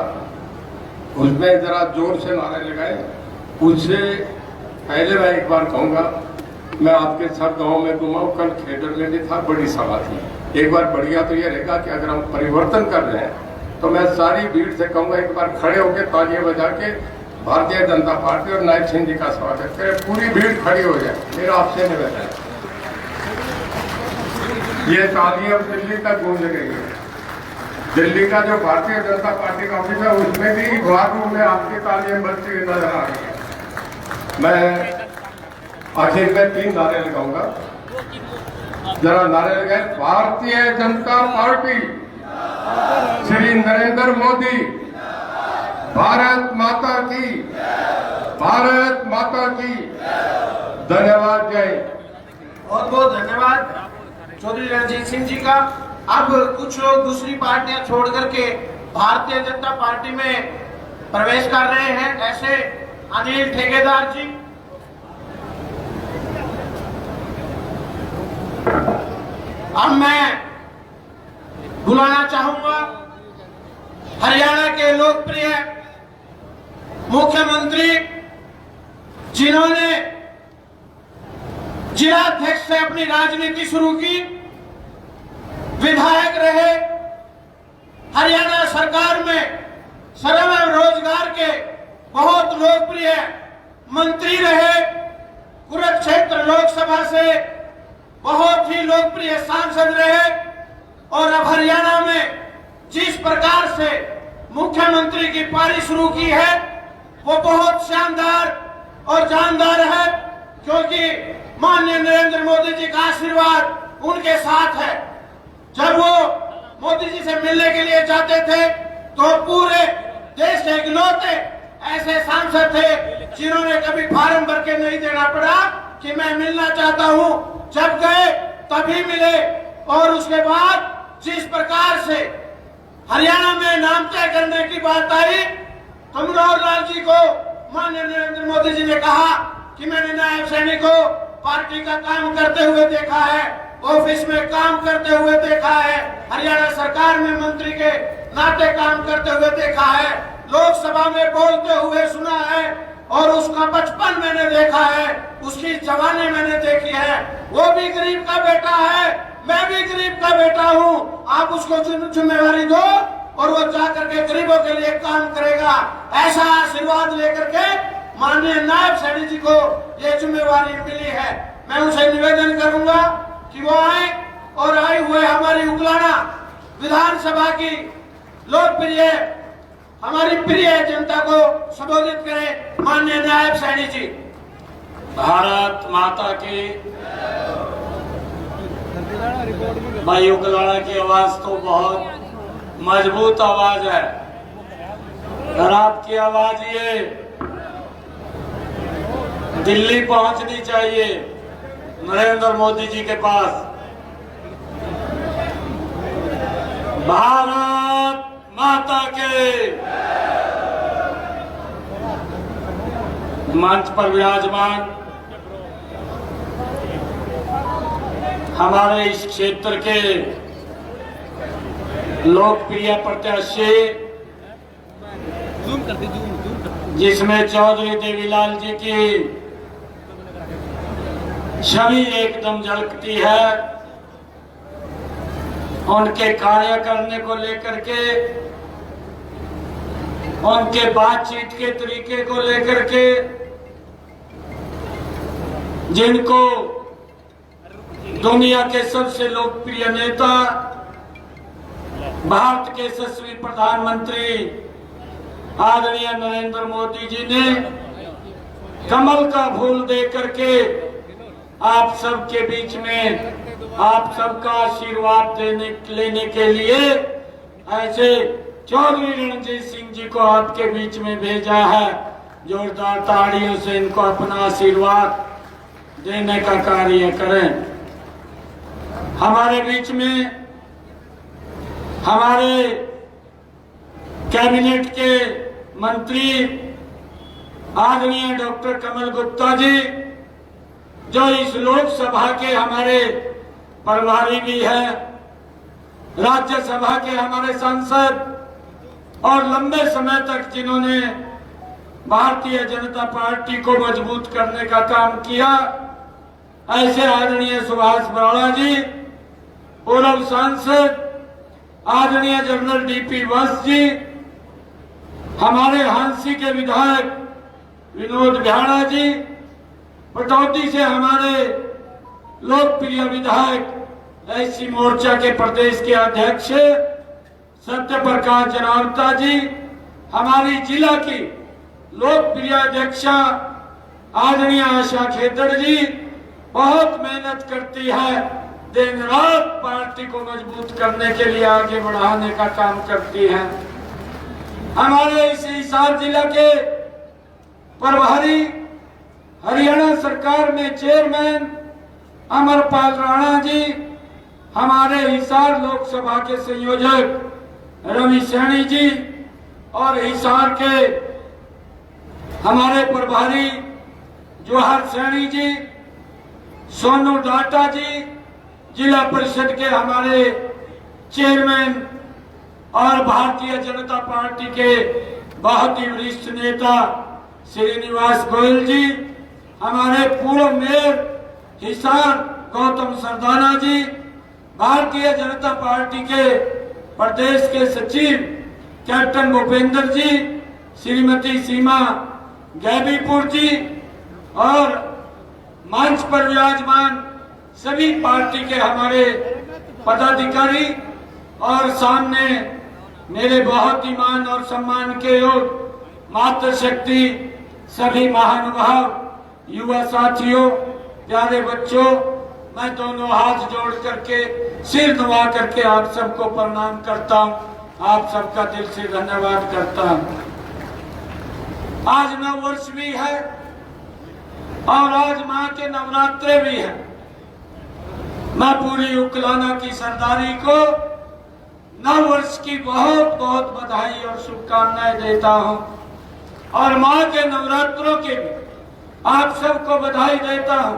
उसमें जरा जोर से नारे लगाए। उससे पहले मैं एक बार कहूंगा, मैं आपके सब गांव में घुमा, कल खेतर में भी था, बड़ी सभा थी। एक बार बढ़िया तो ये रहेगा कि अगर हम परिवर्तन कर रहे हैं तो मैं सारी भीड़ से कहूंगा एक बार खड़े होकर तालियां बजा के भारतीय जनता पार्टी और नायब सिंह जी का स्वागत करें। पूरी भीड़ खड़ी हो जाए, मेरा आपसे निवेदन है। ये तालियां दिल्ली तक गूंज रही है। दिल्ली का जो भारतीय जनता पार्टी का ऑफिस है उसमें भी बाथरूम में आपकी तालियां बजती हुई नजर आ रही है। मैं आखिर में 3 नारे लगाऊंगा, जरा नारे लगाए। भारतीय जनता पार्टी, श्री नरेंद्र मोदी, भारत माता की, भारत माता की। धन्यवाद, जय। बहुत बहुत धन्यवाद चौधरी रणजीत सिंह जी का। अब कुछ लोग दूसरी पार्टियां छोड़ करके भारतीय जनता पार्टी में प्रवेश कर रहे हैं, ऐसे अनिल ठेकेदार जी। अब मैं बुलाना चाहूंगा हरियाणा के लोकप्रिय मुख्यमंत्री, जिन्होंने जिलाध्यक्ष से अपनी राजनीति शुरू की, विधायक रहे, हरियाणा सरकार में श्रम एवं रोजगार के बहुत लोकप्रिय मंत्री रहे, कुरुक्षेत्र लोकसभा से बहुत ही लोकप्रिय सांसद रहे और अब हरियाणा में जिस प्रकार से मुख्यमंत्री की पारी शुरू की है वो बहुत शानदार और जानदार है, क्योंकि माननीय नरेंद्र मोदी जी का आशीर्वाद उनके साथ है। जब वो मोदी जी से मिलने के लिए जाते थे तो पूरे देश के इकलौते ऐसे सांसद थे जिन्होंने कभी फार्म भर के नहीं देना पड़ा कि मैं मिलना चाहता हूं। जब गए तभी मिले और उसके बाद जिस प्रकार से हरियाणा में नाम तय करने की बात आई तो मनोहर लाल जी को माननीय नरेंद्र मोदी जी ने कहा कि मैंने नायब सैनिक को पार्टी का काम करते हुए देखा है, ऑफिस में काम करते हुए देखा है, हरियाणा सरकार में मंत्री के नाटे काम करते हुए देखा है, लोकसभा में बोलते हुए सुना है, और उसका बचपन मैंने देखा है, उसकी जवानी मैंने देखी है। वो भी गरीब का बेटा है, मैं भी गरीब का बेटा हूँ। आप उसको जिम्मेवारी दो और वो जाकर के गरीबों के लिए काम करेगा। ऐसा आशीर्वाद लेकर के माननीय नायब सैनी जी को ये जिम्मेवारी मिली है। मैं उसे निवेदन करूंगा कि वो आए और आए हुए हमारी उकलाना विधानसभा की लोकप्रिय हमारी प्रिय जनता को संबोधित करें। माननीय नायब सैनी जी। भारत माता की। भाई उकलाना की आवाज तो बहुत मजबूत आवाज है, और आपकी आवाज ये दिल्ली पहुंचनी चाहिए, नरेंद्र मोदी जी के पास। भारत माता के। मंच पर विराजमान हमारे इस क्षेत्र के लोकप्रिय प्रत्याशी, जिसमें चौधरी देवीलाल जी की छवि एकदम झलकती है, उनके कार्य करने को लेकर के, उनके बातचीत के तरीके को लेकर के, जिनको दुनिया के सबसे लोकप्रिय नेता, भारत के यशस्वी प्रधानमंत्री आदरणीय नरेंद्र मोदी जी ने कमल का फूल दे करके आप सबके बीच में आप सबका आशीर्वाद लेने के लिए ऐसे चौधरी रणजीत सिंह जी को आपके बीच में भेजा है। जोरदार तालियों से इनको अपना आशीर्वाद देने का कार्य करें। हमारे बीच में हमारे कैबिनेट के मंत्री आदरणीय डॉक्टर कमल गुप्ता जी, जो इस लोकसभा के हमारे प्रभारी भी हैं, राज्यसभा के हमारे सांसद, और लंबे समय तक जिन्होंने भारतीय जनता पार्टी को मजबूत करने का काम किया, ऐसे आदरणीय सुभाष बराड़ा जी, पूर्व सांसद आदरणीय जनरल डीपी वत्स जी, हमारे हांसी के विधायक विनोद बिहाड़ा जी, पटौदी से हमारे लोकप्रिय विधायक एससी मोर्चा के प्रदेश के अध्यक्ष सत्य प्रकाश जनावता जी, हमारी जिला की लोकप्रिय अध्यक्षा आदरणीय आशा खेदड़ जी बहुत मेहनत करती है, दिन रात पार्टी को मजबूत करने के लिए आगे बढ़ाने का काम करती है। हमारे इस हिसार जिला के प्रभारी, हरियाणा सरकार में चेयरमैन अमरपाल राणा जी, हमारे हिसार लोकसभा के संयोजक रवि सैनी जी, और हिसार के हमारे प्रभारी जोहर सैनी जी, सोनू डाटा जी, जिला परिषद के हमारे चेयरमैन और भारतीय जनता पार्टी के बहुत ही वरिष्ठ नेता श्रीनिवास गोयल जी, हमारे पूर्व मेयर हिसार गौतम सरदाना जी, भारतीय जनता पार्टी के प्रदेश के सचिव कैप्टन भूपेंद्र जी, श्रीमती सीमा गैबीपुर जी, और मंच पर विराजमान सभी पार्टी के हमारे पदाधिकारी, और सामने मेरे बहुत ही मान और सम्मान के योग मातृशक्ति सभी महानुभाव, युवा साथियों, प्यारे बच्चों, मैं दोनों हाथ जोड़ करके सिर नुवा करके आप सबको प्रणाम करता हूँ, आप सबका दिल से धन्यवाद करता हूँ। आज नव वर्ष भी है और आज माँ के नवरात्रे भी है। मैं पूरी उकलाना की सरदारी को नव वर्ष की बहुत बहुत बधाई और शुभकामनाएं देता हूं, और माँ के नवरात्रों की भी आप सबको बधाई देता हूं।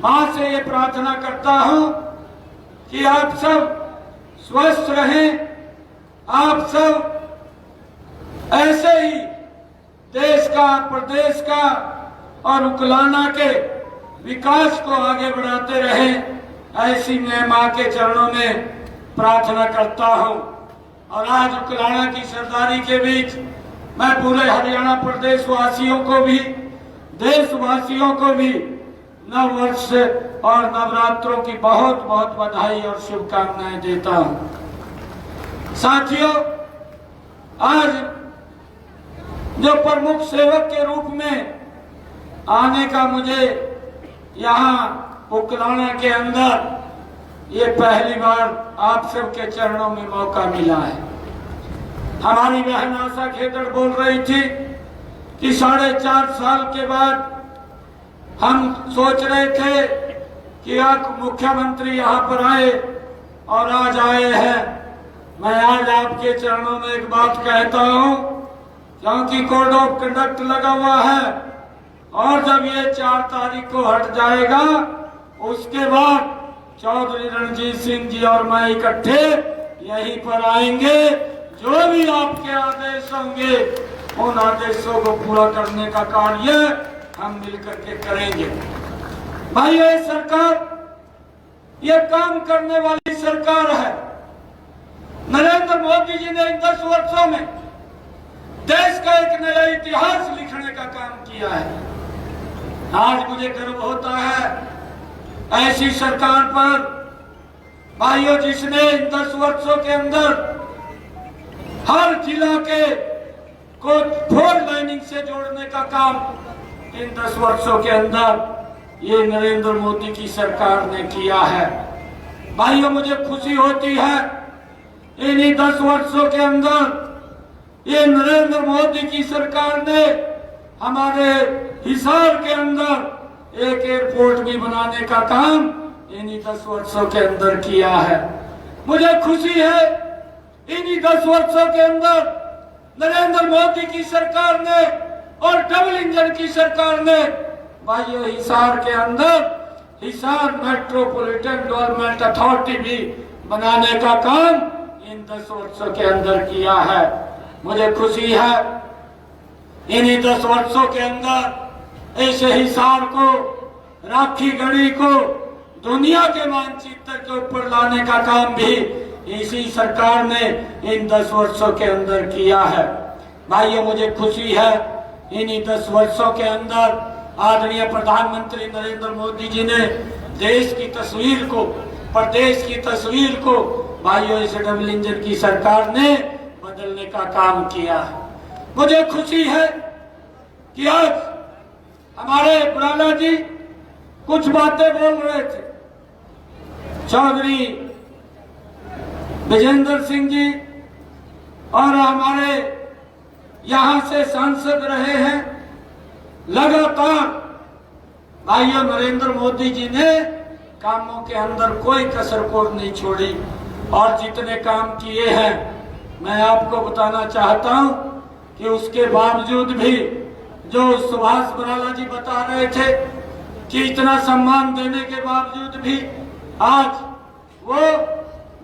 माँ से ये प्रार्थना करता हूं कि आप सब स्वस्थ रहें, आप सब ऐसे ही देश का, प्रदेश का और उकलाना के विकास को आगे बढ़ाते रहें, ऐसी मैं मां के चरणों में प्रार्थना करता हूं। और आज उकलाना की सरदारी के बीच मैं पूरे हरियाणा प्रदेश वासियों को भी, देशवासियों को भी नव वर्ष और नवरात्रों की बहुत बहुत बधाई और शुभकामनाएं देता हूं। साथियों, आज जो प्रमुख सेवक के रूप में आने का मुझे यहाँ उकलाना के अंदर ये पहली बार आप सबके चरणों में मौका मिला है। हमारी बहन आशा खेदड़ बोल रही थी कि 4.5 साल के बाद हम सोच रहे थे कि मुख्यमंत्री यहाँ पर आए और आज आए हैं। मैं आज आपके चरणों में एक बात कहता हूँ, क्योंकि कोड ऑफ कंडक्ट लगा हुआ है और जब ये 4 तारीख को हट जाएगा, उसके बाद चौधरी रणजीत सिंह जी और मैं इकट्ठे यहीं पर आएंगे। जो भी आपके आदेश होंगे उन आदेशों को पूरा करने का कार्य हम मिलकर के करेंगे। भाई, ये सरकार, ये काम करने वाली सरकार है। नरेंद्र मोदी जी ने इन 10 वर्षों में देश का एक नया इतिहास लिखने का काम किया है। आज मुझे गर्व होता है ऐसी सरकार पर, भाइयों, जिसने इन 10 वर्षों के अंदर हर जिला के को 4 लाइनिंग से जोड़ने का काम इन 10 वर्षों के अंदर ये नरेंद्र मोदी की सरकार ने किया है। भाइयों, मुझे खुशी होती है इन्हीं 10 वर्षों के अंदर ये नरेंद्र मोदी की सरकार ने हमारे हिसार के अंदर एक एयरपोर्ट भी बनाने का काम इन्हीं 10 वर्षों के अंदर किया है। मुझे खुशी है इन्हीं 10 वर्षों के अंदर नरेंद्र मोदी की सरकार ने और डबल इंजन की सरकार ने, भाइयों, हिसार के अंदर हिसार मेट्रोपॉलिटन डेवलपमेंट अथॉरिटी भी बनाने का काम इन 10 वर्षों के अंदर किया है। मुझे खुशी है इन्हीं 10 वर्षों के अंदर ऐसे हिसार को, राखी गढ़ी को दुनिया के मानचित्र के ऊपर लाने का काम भी इसी सरकार ने इन 10 वर्षों के अंदर किया है। भाइयों, मुझे खुशी है इन्हीं 10 वर्षों के अंदर आदरणीय प्रधानमंत्री नरेंद्र मोदी जी ने देश की तस्वीर को, प्रदेश की तस्वीर को, भाइयों, इस डबल इंजन की सरकार ने बदलने का काम किया है। मुझे खुशी है कि आज हमारे बुराला जी कुछ बातें बोल रहे थे। चौधरी विजेंद्र सिंह जी और हमारे यहां से सांसद रहे हैं लगातार। भाइयों, नरेंद्र मोदी जी ने कामों के अंदर कोई कसर कोर नहीं छोड़ी और जितने काम किए हैं, मैं आपको बताना चाहता हूं कि उसके बावजूद भी जो सुभाष बराला जी बता रहे थे कि इतना सम्मान देने के बावजूद भी आज वो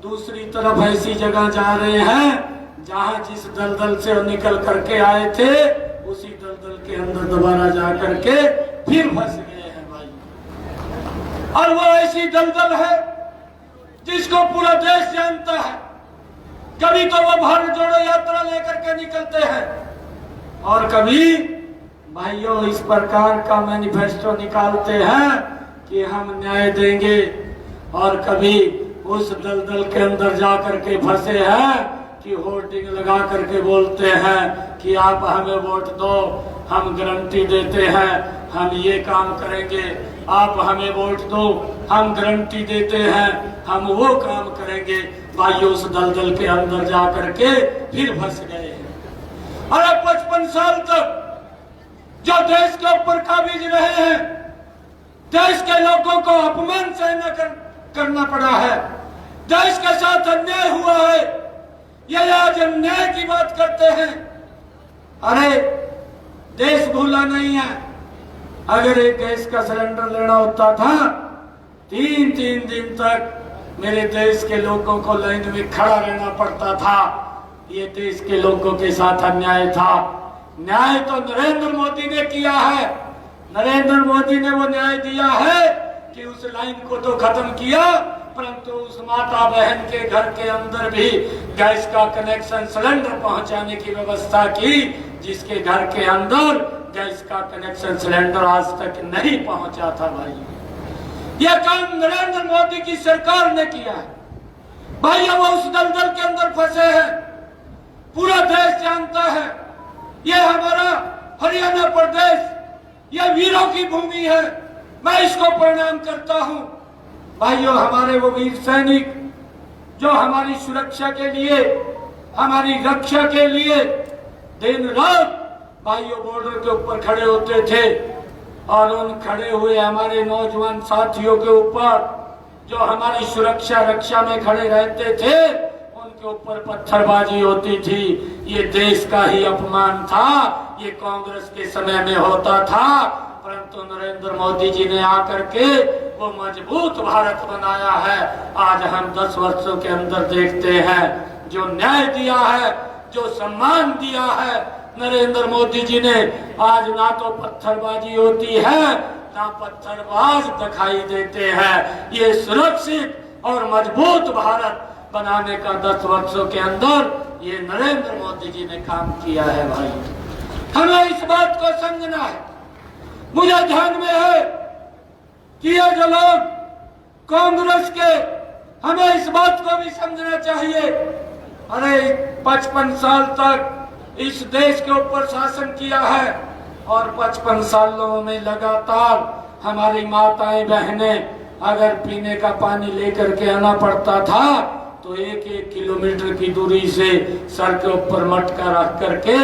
दूसरी तरफ ऐसी जगह जा रहे हैं जहां जिस दलदल से वो निकल करके आए थे उसी दलदल के अंदर दोबारा जा करके फिर फंस गए हैं भाई। और वो ऐसी दलदल है जिसको पूरा देश जानता है। कभी तो वो भारत जोड़ो यात्रा लेकर के निकलते हैं और कभी, भाइयों, इस प्रकार का मैनिफेस्टो निकालते हैं कि हम न्याय देंगे, और कभी उस दलदल के अंदर जा करके फंसे हैं कि होर्डिंग लगा करके बोलते हैं कि आप हमें वोट दो, हम गारंटी देते हैं हम ये काम करेंगे, आप हमें वोट दो, हम गारंटी देते हैं हम वो काम करेंगे। भाइयों, उस दलदल के अंदर जा करके फिर फंस गए हैं। अरे 55 साल तक जो देश के ऊपर काबिज रहे हैं, देश के लोगों को अपमान सहना करना पड़ा है, देश के साथ अन्याय हुआ है, ये आज अन्याय की बात करते हैं। अरे देश भूला नहीं है। अगर एक गैस का सिलेंडर लेना होता था 3-3 दिन तक मेरे देश के लोगों को लाइन में खड़ा रहना पड़ता था। ये देश के लोगों के साथ अन्याय था। न्याय तो नरेंद्र मोदी ने किया है। नरेंद्र मोदी ने वो न्याय दिया है कि उस लाइन को तो खत्म किया, परंतु उस माता बहन के घर के अंदर भी गैस का कनेक्शन सिलेंडर पहुंचाने की व्यवस्था की, जिसके घर के अंदर गैस का कनेक्शन सिलेंडर आज तक नहीं पहुंचा था। भाई यह काम नरेंद्र मोदी की सरकार ने किया है। भाई वो उस दलदल के अंदर फंसे हैं, पूरा देश जानता है। यह हमारा हरियाणा प्रदेश यह वीरों की भूमि है, मैं इसको प्रणाम करता हूं। भाइयों, हमारे वो वीर सैनिक जो हमारी सुरक्षा के लिए, हमारी रक्षा के लिए दिन रात भाइयों बॉर्डर के ऊपर खड़े होते थे, और उन खड़े हुए हमारे नौजवान साथियों के ऊपर जो हमारी सुरक्षा रक्षा में खड़े रहते थे, उनके ऊपर पत्थरबाजी होती थी। ये देश का ही अपमान था। ये कांग्रेस के समय में होता था, परंतु नरेंद्र मोदी जी ने आकर के वो मजबूत भारत बनाया है। आज हम 10 वर्षों के अंदर देखते हैं जो न्याय दिया है, जो सम्मान दिया है नरेंद्र मोदी जी ने। आज ना तो पत्थरबाजी होती है, ना पत्थरबाज दिखाई देते हैं। ये सुरक्षित और मजबूत भारत बनाने का 10 वर्षों के अंदर ये नरेंद्र मोदी जी ने काम किया है। भाई हमें इस बात को समझना है। मुझे ध्यान में है कि ये जो लोग कांग्रेस के, हमें इस बात को भी समझना चाहिए। अरे 55 साल तक इस देश के ऊपर शासन किया है, और 55 सालों में लगातार हमारी माताएं बहनें अगर पीने का पानी लेकर के आना पड़ता था तो 1-1 किलोमीटर की दूरी से सर के ऊपर मटका रख करके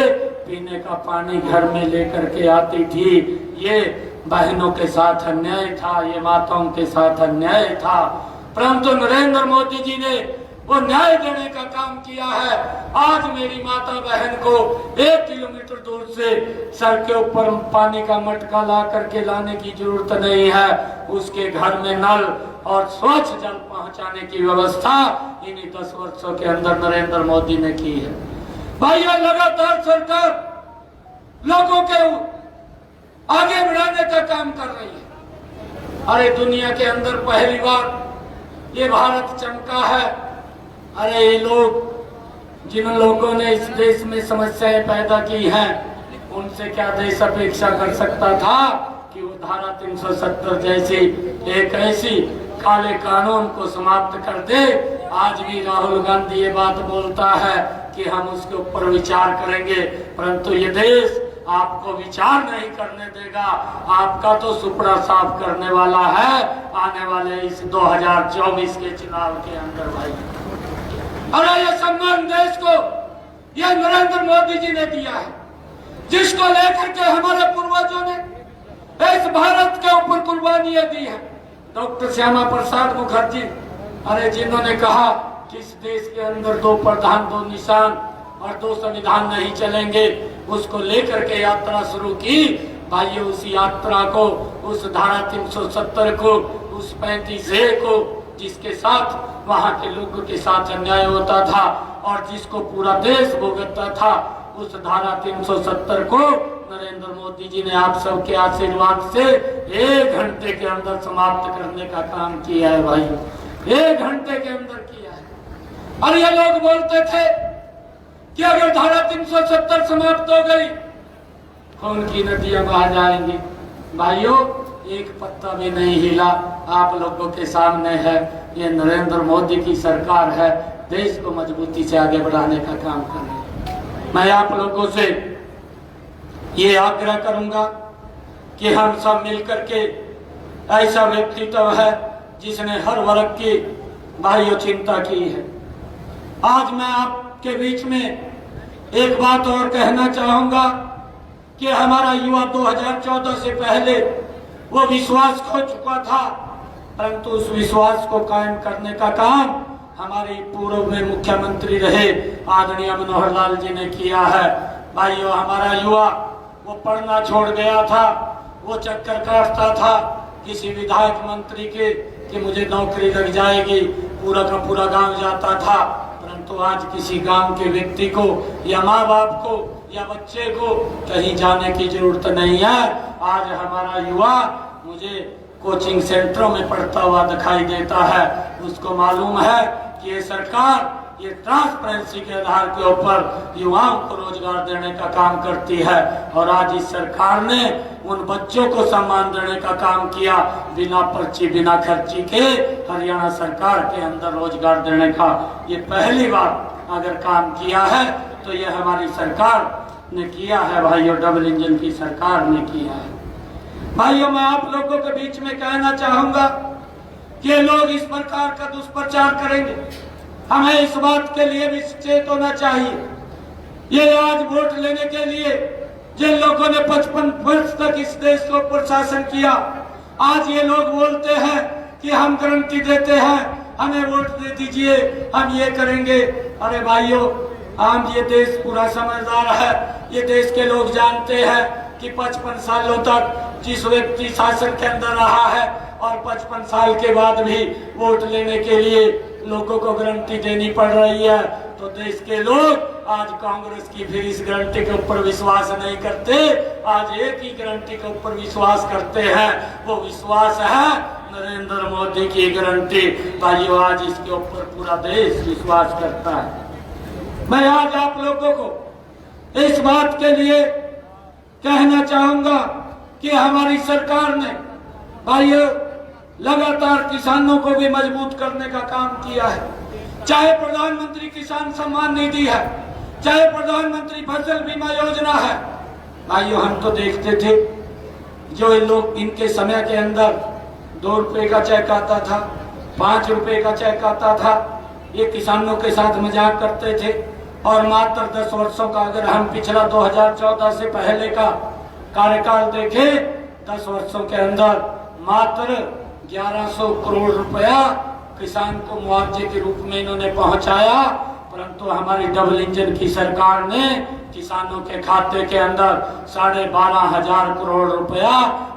पीने का पानी घर में लेकर के आती थी। ये बहनों के साथ अन्याय था, ये माताओं के साथ अन्याय था, परंतु नरेंद्र मोदी जी ने वो न्याय देने का काम किया है। आज मेरी माता बहन को 1 किलोमीटर दूर से सर के ऊपर पानी का मटका ला करके लाने की जरूरत नहीं है। उसके घर में नल और स्वच्छ जल पहुंचाने की व्यवस्था इन्हीं 10 वर्षों के अंदर नरेंद्र मोदी ने की है। भाई लगातार सरकार लोगों के आगे बढ़ाने का काम कर रही है। अरे दुनिया के अंदर पहली बार ये भारत चमका है। अरे ये लोग, जिन लोगों ने इस देश में समस्याएं पैदा की हैं, उनसे क्या देश अपेक्षा कर सकता था कि वो धारा 370 जैसी एक ऐसी काले कानून को समाप्त कर दे। आज भी राहुल गांधी ये बात बोलता है कि हम उसके ऊपर विचार करेंगे, परंतु ये देश आपको विचार नहीं करने देगा। आपका तो सुपड़ा साफ करने वाला है आने वाले इस 2024 के चुनाव के अंदर। भाई और ये सम्मान देश को यह नरेंद्र मोदी जी ने दिया है, जिसको लेकर के हमारे पूर्वजों ने इस भारत के ऊपर कुर्बानियां दी है। डॉक्टर श्यामा प्रसाद मुखर्जी, अरे जिन्होंने कहा कि इस देश के अंदर 2 प्रधान 2 निशान और 2 संविधान नहीं चलेंगे, उसको लेकर के यात्रा शुरू की। भाइयों उस यात्रा को, उस धारा 370 को, उस 35A को, जिसके साथ वहां के लोगों के साथ अन्याय होता था और जिसको पूरा देश भुगतता था, उस धारा 370 को नरेंद्र मोदी जी ने आप सबके आशीर्वाद से 1 घंटे के अंदर समाप्त करने का काम किया है। भाई 1 घंटे के अंदर किया है। और ये लोग बोलते थे कि अगर धारा 370 समाप्त हो गई खून की नदियां बह जाएंगी। भाइयों एक पत्ता भी नहीं हिला। आप लोगों के सामने है, ये नरेंद्र मोदी की सरकार है, देश को मजबूती से आगे बढ़ाने का काम कर रही है। मैं आप लोगों से ये आग्रह करूंगा कि हम सब मिलकर के, ऐसा व्यक्तित्व है जिसने हर वर्ग की भाइयों चिंता की है। आज मैं आपके बीच में एक बात और कहना चाहूंगा कि हमारा युवा 2014 से पहले वो विश्वास खो चुका था, परंतु उस विश्वास को कायम करने का काम हमारे पूर्व में मुख्यमंत्री रहे आदरणीय मनोहर लाल जी ने किया है। भाइयों हमारा युवा वो पढ़ना छोड़ गया था, वो चक्कर काटता था किसी विधायक मंत्री के कि मुझे नौकरी लग जाएगी, पूरा का पूरा गांव जाता था, परंतु परंतु आज किसी गांव के व्यक्ति को या माँ बाप को या बच्चे को कहीं जाने की जरूरत नहीं है। आज हमारा युवा मुझे कोचिंग सेंटरों में पढ़ता हुआ दिखाई देता है। उसको मालूम है कि ये सरकार ये ट्रांसपेरेंसी के आधार के ऊपर युवाओं को रोजगार देने का काम करती है। और आज इस सरकार ने उन बच्चों को सम्मान देने का काम किया, बिना पर्ची बिना खर्ची के हरियाणा सरकार के अंदर रोजगार देने का ये पहली बार अगर काम किया है तो ये हमारी सरकार ने किया है भाइयों, डबल इंजन की सरकार ने किया है। भाइयों, मैं आप लोगों के बीच में कहना चाहूंगा कि ये लोग इस प्रकार का दुष्प्रचार करेंगे, हमें इस बात के लिए भी सचेत होना चाहिए। ये आज वोट लेने के लिए जिन लोगों ने 55 वर्ष तक इस देश को प्रशासन किया, आज ये लोग बोलते हैं कि हम गारंटी देते हैं, हमें वोट दे दीजिए, हम ये करेंगे। अरे भाइयों, हम ये देश पूरा समझदार है, ये देश के लोग जानते हैं कि 55 सालों तक जिस व्यक्ति शासन के अंदर रहा है और 55 साल के बाद भी वोट लेने के लिए लोगों को गारंटी देनी पड़ रही है, तो देश के लोग आज कांग्रेस की फिर इस गारंटी के ऊपर विश्वास नहीं करते। आज एक ही गारंटी के ऊपर विश्वास करते हैं, वो विश्वास है नरेंद्र मोदी की गारंटी। भाइयों, आज इसके ऊपर पूरा देश विश्वास करता है। मैं आज आप लोगों को इस बात के लिए कहना चाहूंगा कि हमारी सरकार ने भाइयों लगातार किसानों को भी मजबूत करने का काम किया है। चाहे प्रधानमंत्री किसान सम्मान निधि है, चाहे प्रधानमंत्री फसल बीमा योजना है। भाइयों, हम तो देखते थे जो लोग इनके समय के अंदर 2 रुपए का चेक आता था, 5 रुपए का चेक आता था, ये किसानों के साथ मजाक करते थे। और मात्र 10 वर्षों का अगर हम पिछला 2014 से पहले का कार्यकाल देखें, 10 वर्षों के अंदर मात्र 1100 करोड़ रुपया किसान को मुआवजे के रूप में इन्होंने पहुंचाया। परंतु हमारी डबल इंजन की सरकार ने किसानों के खाते के अंदर 12,500 करोड़ रुपया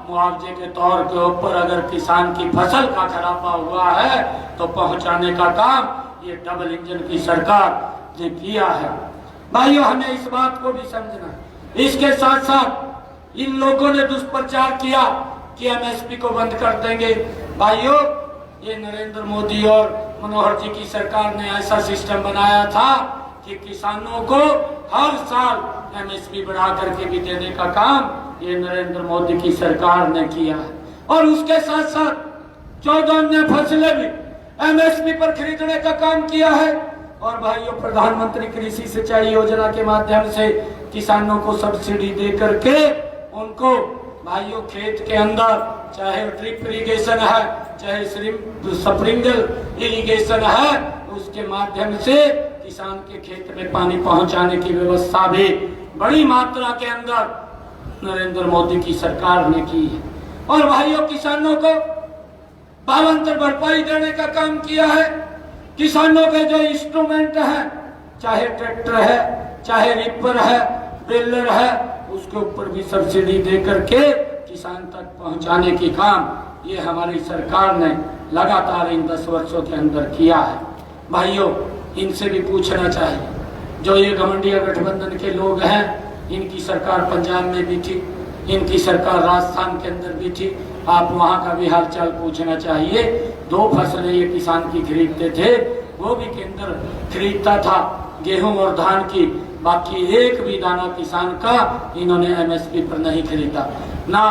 मुआवजे के तौर के ऊपर अगर किसान की फसल का खराबा हुआ है तो पहुंचाने का काम ये डबल इंजन की सरकार ने किया है। भाइयों, हमें इस बात को भी समझना, इसके साथ साथ इन लोगों ने दुष्प्रचार किया कि एमएसपी को बंद कर देंगे। भाइयों, ये नरेंद्र मोदी और मनोहर जी की सरकार ने ऐसा सिस्टम बनाया था कि किसानों को हर साल एमएसपी बढ़ा करके भी देने का काम ये नरेंद्र मोदी की सरकार ने किया है। और उसके साथ साथ 14 अन्य फसलें भी एमएसपी पर खरीदने का काम किया है। और भाइयों, प्रधानमंत्री कृषि सिंचाई योजना के माध्यम से किसानों को सब्सिडी दे करके उनको भाइयों खेत के अंदर चाहे ड्रिप इरिगेशन है, चाहे स्प्रिंकल इरिगेशन है, उसके माध्यम से किसान के खेत में पानी पहुंचाने की व्यवस्था भी बड़ी मात्रा के अंदर नरेंद्र मोदी की सरकार ने की है। और भाइयों, किसानों को भावांतर भरपाई देने का काम किया है। किसानों के जो इंस्ट्रूमेंट है, चाहे ट्रैक्टर है, चाहे रिपर है, बेलर है, उसके ऊपर भी सब्सिडी दे करके किसान तक पहुंचाने की काम ये हमारी सरकार ने लगातार इन 10 वर्षों के अंदर किया है। भाइयों, इनसे भी पूछना चाहिए, जो ये घमंडिया गठबंधन के लोग हैं, इनकी सरकार पंजाब में भी थी, इनकी सरकार राजस्थान के अंदर भी थी, आप वहाँ का भी हालचाल पूछना चाहिए। 2 फसलें ये किसान की खरीदते थे, वो भी केंद्र खरीदता था गेहूं और धान की, बाकी एक भी दाना किसान का इन्होंने एमएसपी पर नहीं खरीदा, ना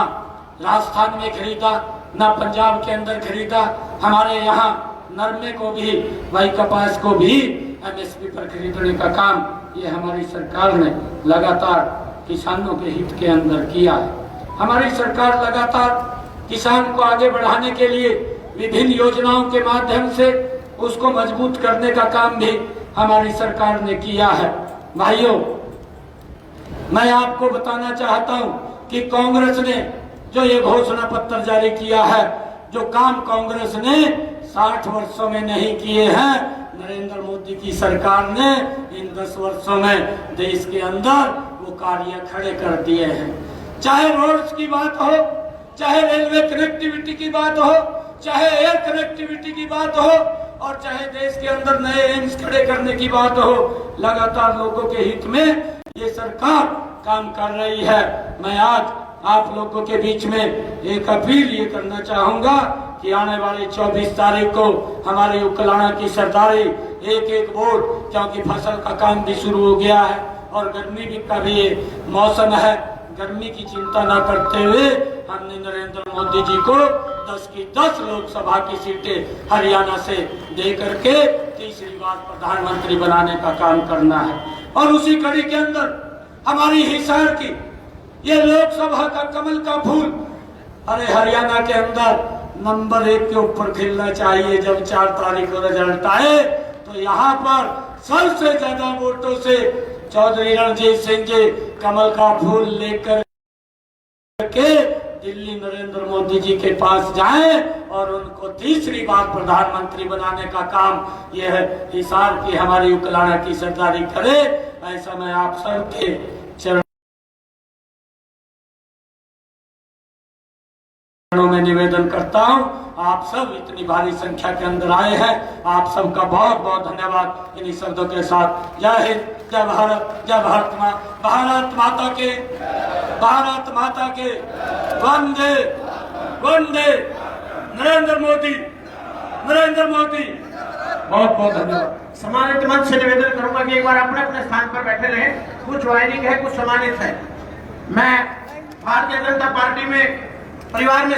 राजस्थान में खरीदा, ना पंजाब के अंदर खरीदा। हमारे यहाँ नरमे को भी, भाई कपास को भी एमएसपी पर खरीदने का काम ये हमारी सरकार ने लगातार किसानों के हित के अंदर किया है। हमारी सरकार लगातार किसान को आगे बढ़ाने के लिए विभिन्न योजनाओं के माध्यम से उसको मजबूत करने का काम भी हमारी सरकार ने किया है। भाइयों, मैं आपको बताना चाहता हूं कि कांग्रेस ने जो ये घोषणा पत्र जारी किया है, जो काम कांग्रेस ने 60 वर्षों में नहीं किए हैं, नरेंद्र मोदी की सरकार ने इन 10 वर्षों में देश के अंदर वो कार्य खड़े कर दिए हैं। चाहे रोड्स की बात हो, चाहे रेलवे कनेक्टिविटी की बात हो, चाहे एयर कनेक्टिविटी की बात हो, और चाहे देश के अंदर नए एम्स खड़े करने की बात हो, लगातार लोगों के हित में ये सरकार काम कर रही है। मैं आज आप लोगों के बीच में एक अपील ये करना चाहूंगा कि आने वाली 24 तारीख को हमारे उकलाना की सरदारी एक वोट, क्योंकि फसल का काम भी शुरू हो गया है और गर्मी भी का भी ये मौसम है, गर्मी की चिंता न करते हुए हमने नरेंद्र मोदी जी को 10 की 10 लोकसभा की सीटें हरियाणा से दे करके तीसरी बार प्रधानमंत्री बनाने का काम करना है। और उसी कड़ी के अंदर हमारी हिसार की ये लोकसभा का कमल का फूल, अरे हरियाणा के अंदर नंबर 1 के ऊपर खिलना चाहिए। जब 4 तारीख को रिजल्ट आए तो यहाँ पर सबसे ज्यादा वोटों से चौधरी रणजीत सिंह जी कमल का फूल लेकर के दिल्ली नरेंद्र मोदी जी के पास जाएं और उनको तीसरी बार प्रधानमंत्री बनाने का काम यह हिसार की हमारी उकलाना की सरदारी करे। ऐसा मैं आप सबके चरणों में निवेदन करता हूं। आप सब इतनी भारी संख्या के अंदर आए हैं, आप सबका बहुत बहुत धन्यवाद। इन्हीं शब्दों के साथ जय हिंद, जय भारत, जय भारत माता के, भारत माता के, वंदे वंदे नरेंद्र मोदी, नरेंद्र मोदी। बहुत बहुत धन्यवाद। सम्मानित मंच से निवेदन करूंगा कि एक बार अपने अपने स्थान पर बैठे रहें। कुछ वायनिंग है, कुछ सम्मानित है। मैं भारतीय जनता पार्टी में परिवार में